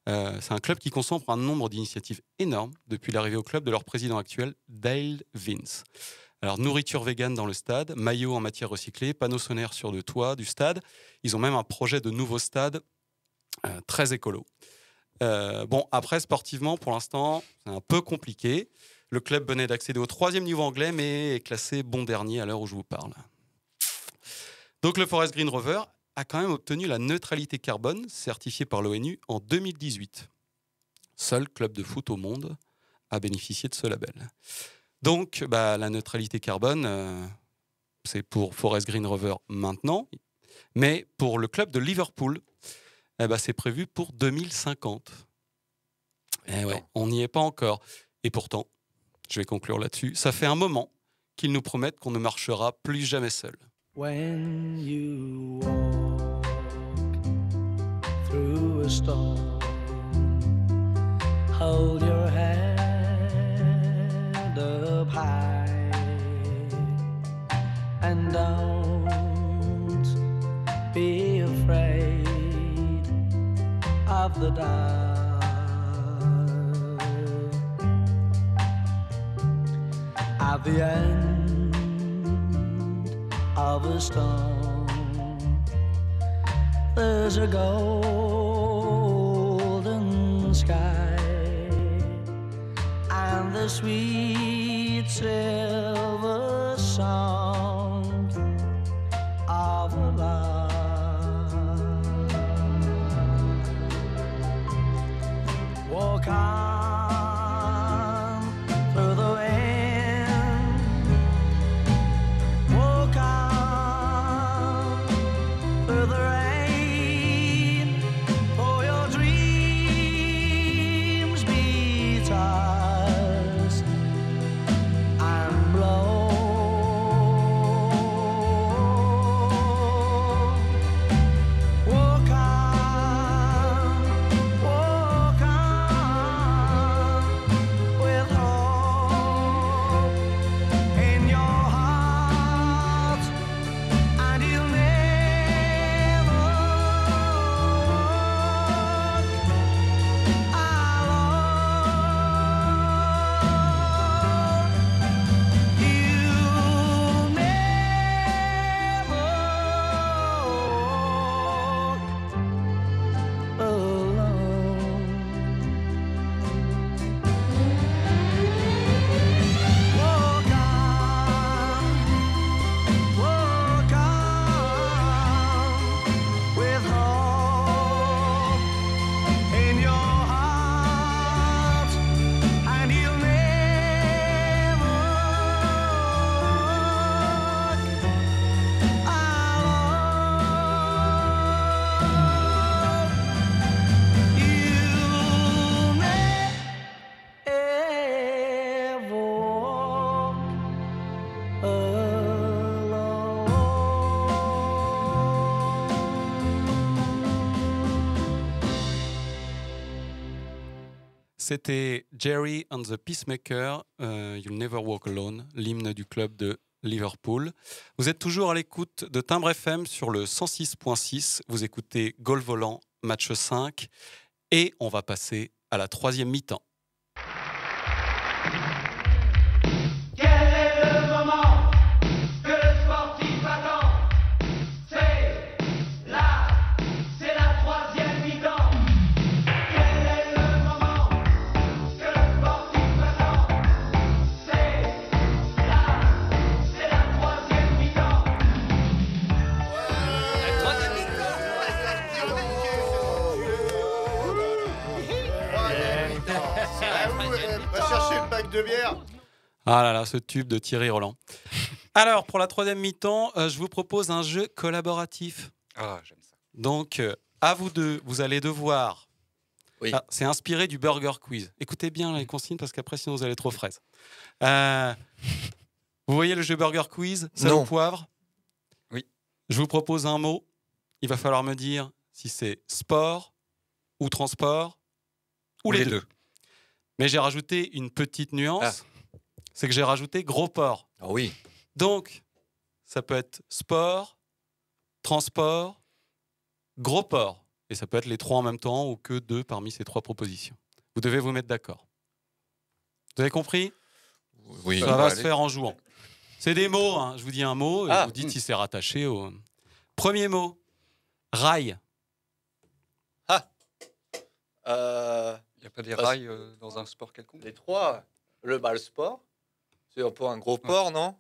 C'est un club qui concentre un nombre d'initiatives énormes depuis l'arrivée au club de leur président actuel, Dale Vince. Alors, nourriture végane dans le stade, maillots en matière recyclée, panneaux solaires sur le toit du stade. Ils ont même un projet de nouveau stade très écolo. Après, sportivement, pour l'instant, c'est un peu compliqué. Le club venait d'accéder au 3e niveau anglais, mais est classé bon dernier à l'heure où je vous parle. Donc, le Forest Green Rover a quand même obtenu la neutralité carbone, certifiée par l'ONU, en 2018. Seul club de foot au monde à bénéficier de ce label. Donc, la neutralité carbone, c'est pour Forest Green Rover maintenant, mais pour le club de Liverpool, c'est prévu pour 2050. On n'y est pas encore. Et pourtant, je vais conclure là-dessus, ça fait un moment qu'ils nous promettent qu'on ne marchera plus jamais seul. When you walk through a storm, hold your head up high and don't be afraid of the dark. At the end of of a stone. There's a golden sky and the sweet silver sound of a lark. Walk on through the wind, walk on through the rain, for your dreams be tossed and blown. Walk on with hope in your heart, and you'll never walk alone. You'll never walk alone. Walk on with hope in your heart, and you'll never walk alone. You'll never walk C'était Jerry and the Peacemaker, You'll Never Walk Alone, l'hymne du club de Liverpool. Vous êtes toujours à l'écoute de Timbre FM sur le 106.6. Vous écoutez Goal Volant, match 5. Et on va passer à la troisième mi-temps. Quel est le moment que le sportif attend? C'est la troisième mi-temps. Quel est le moment que le sportif attend? C'est la troisième mi-temps. Va chercher le pack de bière. Ah là là, ce tube de Thierry Roland. Alors, pour la troisième mi-temps, je vous propose un jeu collaboratif. Ah, j'aime ça. Donc, à vous deux, vous allez devoir... Oui. Ah, c'est inspiré du Burger Quiz. Écoutez bien les consignes, parce qu'après, sinon, vous allez trop fraise. Vous voyez le jeu Burger Quiz? Sel au poivre? Oui. Je vous propose un mot. Il va falloir me dire si c'est sport ou transport ou les deux. Mais j'ai rajouté une petite nuance. C'est que j'ai rajouté gros porc. Ah oui. Donc, ça peut être sport, transport, gros porc. Et ça peut être les trois en même temps ou que deux parmi ces trois propositions. Vous devez vous mettre d'accord. Vous avez compris? Oui. Ça va se faire en jouant. C'est des mots, hein. Je vous dis un mot et vous dites si c'est rattaché au... Premier mot, rail. Il n'y a pas des rails dans un sport quelconque? Les trois. Le sport. C'est un peu un gros port, non?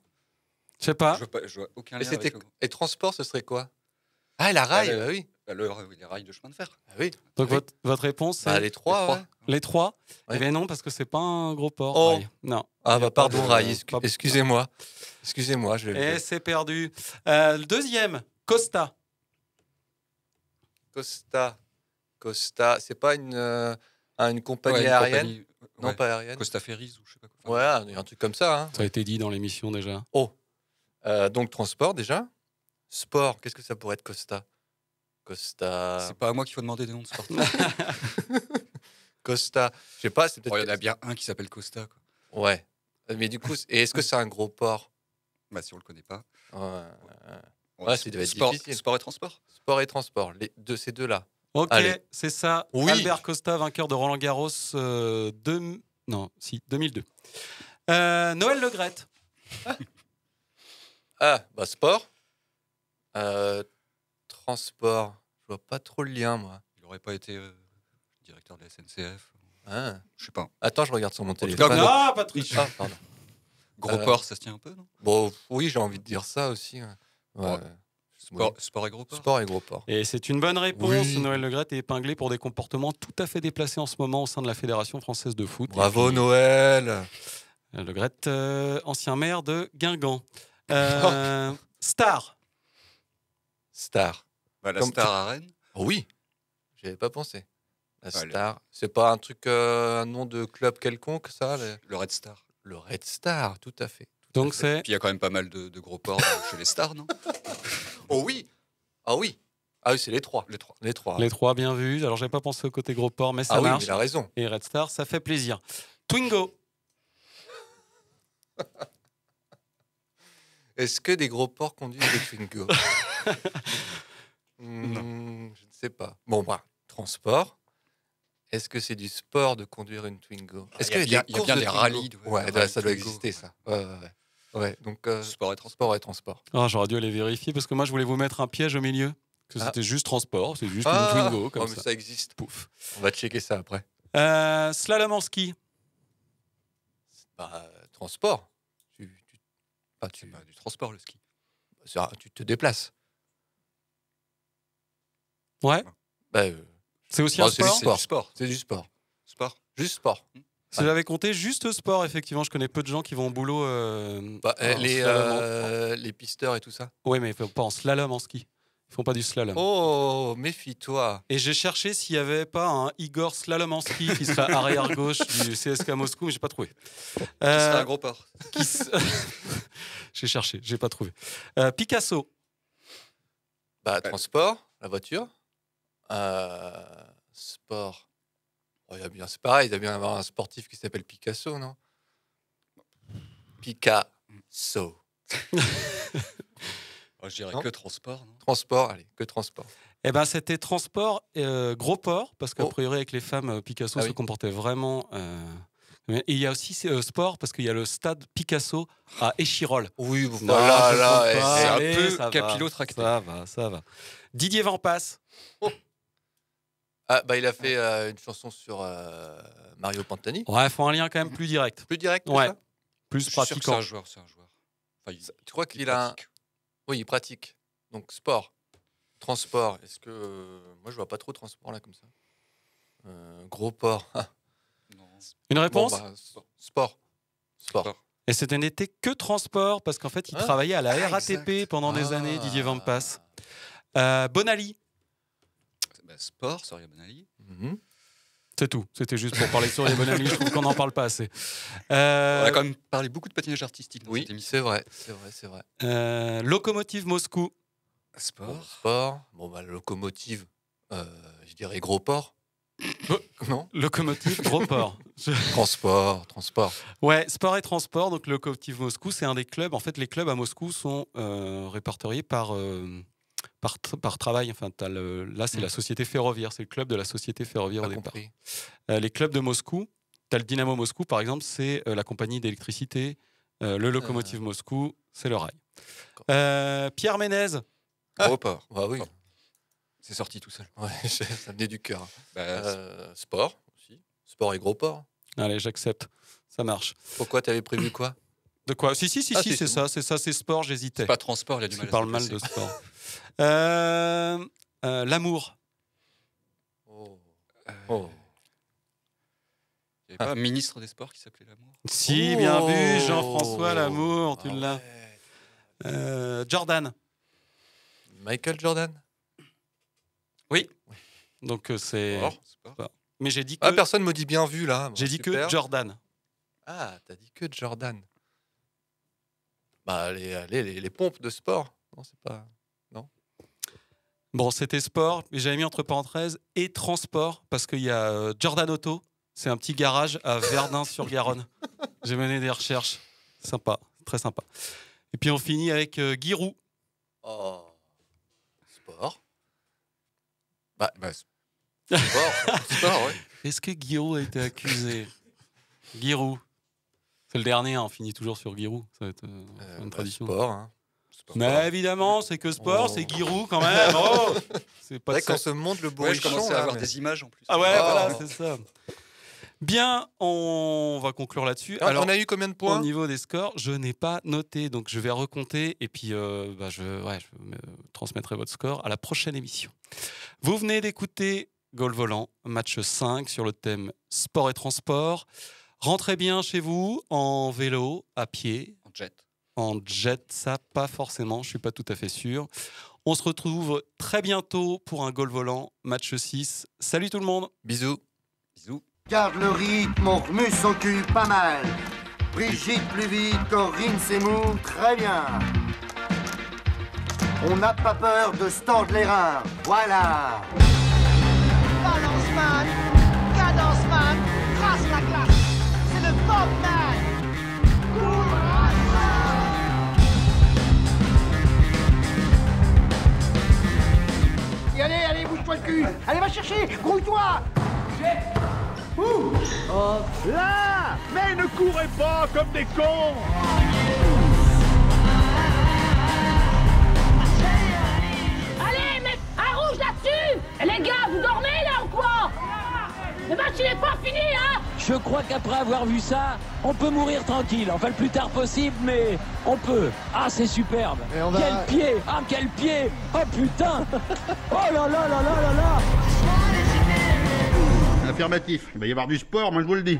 Je sais pas. Je vois aucun lien avec le... Et transport, ce serait quoi? Ah, la rail, bah oui. Les rails de chemin de fer. Ah oui. Donc votre réponse, c'est les trois. Les trois. Ouais. Eh bien non, parce que c'est pas un gros port. Oh. Rail. Non. Ah bah pardon, rail. Excusez-moi. Excusez-moi. Et c'est perdu. Le deuxième, Costa. Costa. C'est pas une compagnie aérienne? Non, pas aérienne. Costa Ferries ou je sais pas quoi. Ouais, il y a un truc comme ça. Hein. Ça a été dit dans l'émission déjà. Oh. Donc transport déjà. Sport, qu'est-ce que ça pourrait être Costa? C'est pas à moi qu'il faut demander des noms de sportifs. Costa, je sais pas, c'est peut-être. Il y en a bien un qui s'appelle Costa, quoi. Ouais. Mais du coup, est-ce que c'est un gros port? Bah si on le connaît pas. Ouais, ça devait être difficile. Sport et transport. Sport et transport, ces deux-là. Ok, allez. C'est ça. Oui. Albert Costa, vainqueur de Roland Garros 2002. Noël Le Graët. Ah, bah sport. Transport. Je vois pas trop le lien, moi. Il n'aurait pas été directeur de la SNCF. Ah. Je sais pas. Attends, je regarde sur mon En tout téléphone. cas, Ah, Patrick. Ah, pardon. Gros port, ça se tient un peu, non? Bon, oui, j'ai envie de dire ça aussi. Ouais. Sport et gros port. Sport et gros port. Et c'est une bonne réponse. Oui. Noël Le Graët est épinglé pour des comportements tout à fait déplacés en ce moment au sein de la Fédération française de foot. Bravo, Noël. Le Graët, ancien maire de Guingamp. Star. Star. Bah, la Comme star tu- à Rennes. Oh oui, j'y avais pas pensé. La Ouais, Star, c'est pas un truc, un nom de club quelconque, ça Le Red Star. Le Red Star, tout à fait. Donc c'est. Puis il y a quand même pas mal de gros ports chez les stars, non? Oh oui. Ah oui. Ah oui, c'est les trois. Les trois. Les trois. Les trois, bien vus. Alors, j'avais pas pensé au côté gros port, mais ça Ah oui, marche. mais il a raison. Et Red Star, ça fait plaisir. Twingo. Est-ce que des gros porcs conduisent des Twingo? Je ne sais pas. Bon, bah, transport. Est-ce que c'est du sport de conduire une Twingo? Est-ce Il y a bien des rallyes. Ouais, rallyes ça doit Twingo. exister, ça. Ouais, donc Sport et transport. sport et transport. Ah, j'aurais dû aller vérifier parce que moi, je voulais vous mettre un piège au milieu. Que Ah. c'était juste transport, c'est juste Ah, une Twingo comme oh, mais ça. ça existe. Pouf. On va checker ça après. Slalom en ski. Bah, transport. C'est pas du transport, le ski. Tu te déplaces. Ouais. Bah, C'est aussi bah, un c'est du sport. sport. C'est du sport. Sport. Juste sport. Si j'avais compté juste sport, effectivement, je connais peu de gens qui vont au boulot. Bah, en slalom. les pisteurs et tout ça. Oui, mais pas en slalom en ski. Ils font pas du slalom. Oh, méfie-toi. Et j'ai cherché s'il y avait pas un Igor slalom en ski qui serait arrière gauche du CSK Moscou, mais j'ai pas trouvé. Qui serait un gros port. J'ai cherché, j'ai pas trouvé. Picasso. Bah, transport, la voiture. Sport. Oh, c'est pareil, il doit bien y avoir un sportif qui s'appelle Picasso, non? Picasso. Oh, je dirais Non que transport, non? Transport, allez, que transport. Eh ben, c'était transport gros port, parce qu'a Oh. priori, avec les femmes, Picasso Ah se oui. comportait vraiment. Et il y a aussi sport, parce qu'il y a le stade Picasso à Échirolles. Oui, Non, voilà, je là, compte pas, c'est un allez, peu ça va, capillotracté. Ça va, ça va. Didier Van Passe. Ah, bah, il a fait une chanson sur Mario Pantani. Ouais, il faut un lien quand même plus direct. Plus direct que Ouais. ça? Plus Je suis sûr que c'est pratiquant. un joueur, c'est un joueur. Enfin, Tu crois qu'il a un... pratique. Oui, il pratique. Donc, sport. Transport. Est-ce que... moi, je vois pas trop transport, là, comme ça. Gros port. Non. Une réponse Bon, bah, sport. Sport. Et c'était n'était que transport, parce qu'en fait, il Hein travaillait à la Ah, RATP exact. pendant des Ah. années, Didier Van Passe. Bonali. Bah, sport, Soria Bonali. Mhm. C'est tout. C'était juste pour parler sur les Bonali. Je trouve qu'on n'en parle pas assez. On a quand même parlé beaucoup de patinage artistique dans Oui, cette émission. c'est vrai, c'est vrai. Locomotive Moscou. Sport. Sport. Bon, bah, locomotive, je dirais gros port. Non? Locomotive, gros port. Transport. Ouais, sport et transport. Donc, Locomotive Moscou, c'est un des clubs. En fait, les clubs à Moscou sont répertoriés par travail. Enfin, là, c'est la société ferroviaire. C'est le club de la société ferroviaire Pas au départ. compris. Les clubs de Moscou, tu as le Dynamo Moscou, par exemple, c'est la compagnie d'électricité. Le Locomotive Moscou, c'est le rail. Pierre Ménez. Gros port. Bah oui. C'est sorti tout seul. Ouais, ça venait du cœur. Bah, Sport aussi. Sport et gros port. Allez, j'accepte. Ça marche. Pourquoi t'avais prévu quoi? De quoi? Si, Ah, c'est ça, c'est sport, j'hésitais. c'est pas transport, il a du mal Tu à parles se mal déplacer. de sport. L'amour. Oh. Il n'y avait pas un ministre des Sports qui s'appelait Lamour? Si, bien Oh. vu, Jean-François Lamour, tu Ah l'as. ouais. Jordan. Michael Jordan. Oui. Donc c'est. Sport. Mais j'ai dit que. Ah, personne me dit bien vu là. Bon, J'ai dit que super. Jordan. Ah, t'as dit que Jordan. Bah, les pompes de sport. Non, c'est pas. Non. Bon, c'était sport, mais j'avais mis entre parenthèses et transport parce qu'il y a Jordan Auto. C'est un petit garage à Verdun-sur-Garonne. J'ai mené des recherches. Sympa, très sympa. Et puis on finit avec Giroud. Oh. Sport. Bah, sport. Sport, ouais. Est-ce que Giroud a été accusé? Giroud. C'est le dernier, hein, on finit toujours sur Giroud. Ça va être une tradition. Sport, hein. Mais évidemment, c'est que sport, c'est Giroud quand même. Oh c'est pas vrai ça. qu'on se montre le Ouais, bourrichon. je commençais à là, avoir mais- des images en plus. Ah ouais, Oh. voilà, c'est ça. Bien, on va conclure là-dessus. Alors, on a eu combien de points au niveau des scores, je n'ai pas noté, donc je vais recompter et puis je me transmettrai votre score à la prochaine émission. Vous venez d'écouter Goal Volant, match 5 sur le thème sport et transport. Rentrez bien chez vous en vélo, à pied. En jet. En jet, ça pas forcément, je suis pas tout à fait sûr. On se retrouve très bientôt pour un Goal Volant, match 6. Salut tout le monde. Bisous. Bisous. Garde le rythme, on remue son cul pas mal. Brigitte plus vite, Corinne c'est mou, très bien. On n'a pas peur de se tordre les reins, voilà. Balance man, cadence man, trace la classe. C'est le Bob man. Et allez, bouge-toi le cul. Allez, va chercher, grouille-toi. Ouh. Là. Mais ne courez pas comme des cons. Allez, mais un rouge là-dessus. Les gars, vous dormez là ou quoi? Le match il est pas fini, hein? Je crois qu'après avoir vu ça, on peut mourir tranquille. Enfin, le plus tard possible, mais on peut. Ah, c'est superbe. Quel pied. Ah, quel pied. Oh, putain. Oh là là là là là là. Affirmatif. Il va y avoir du sport, moi je vous le dis.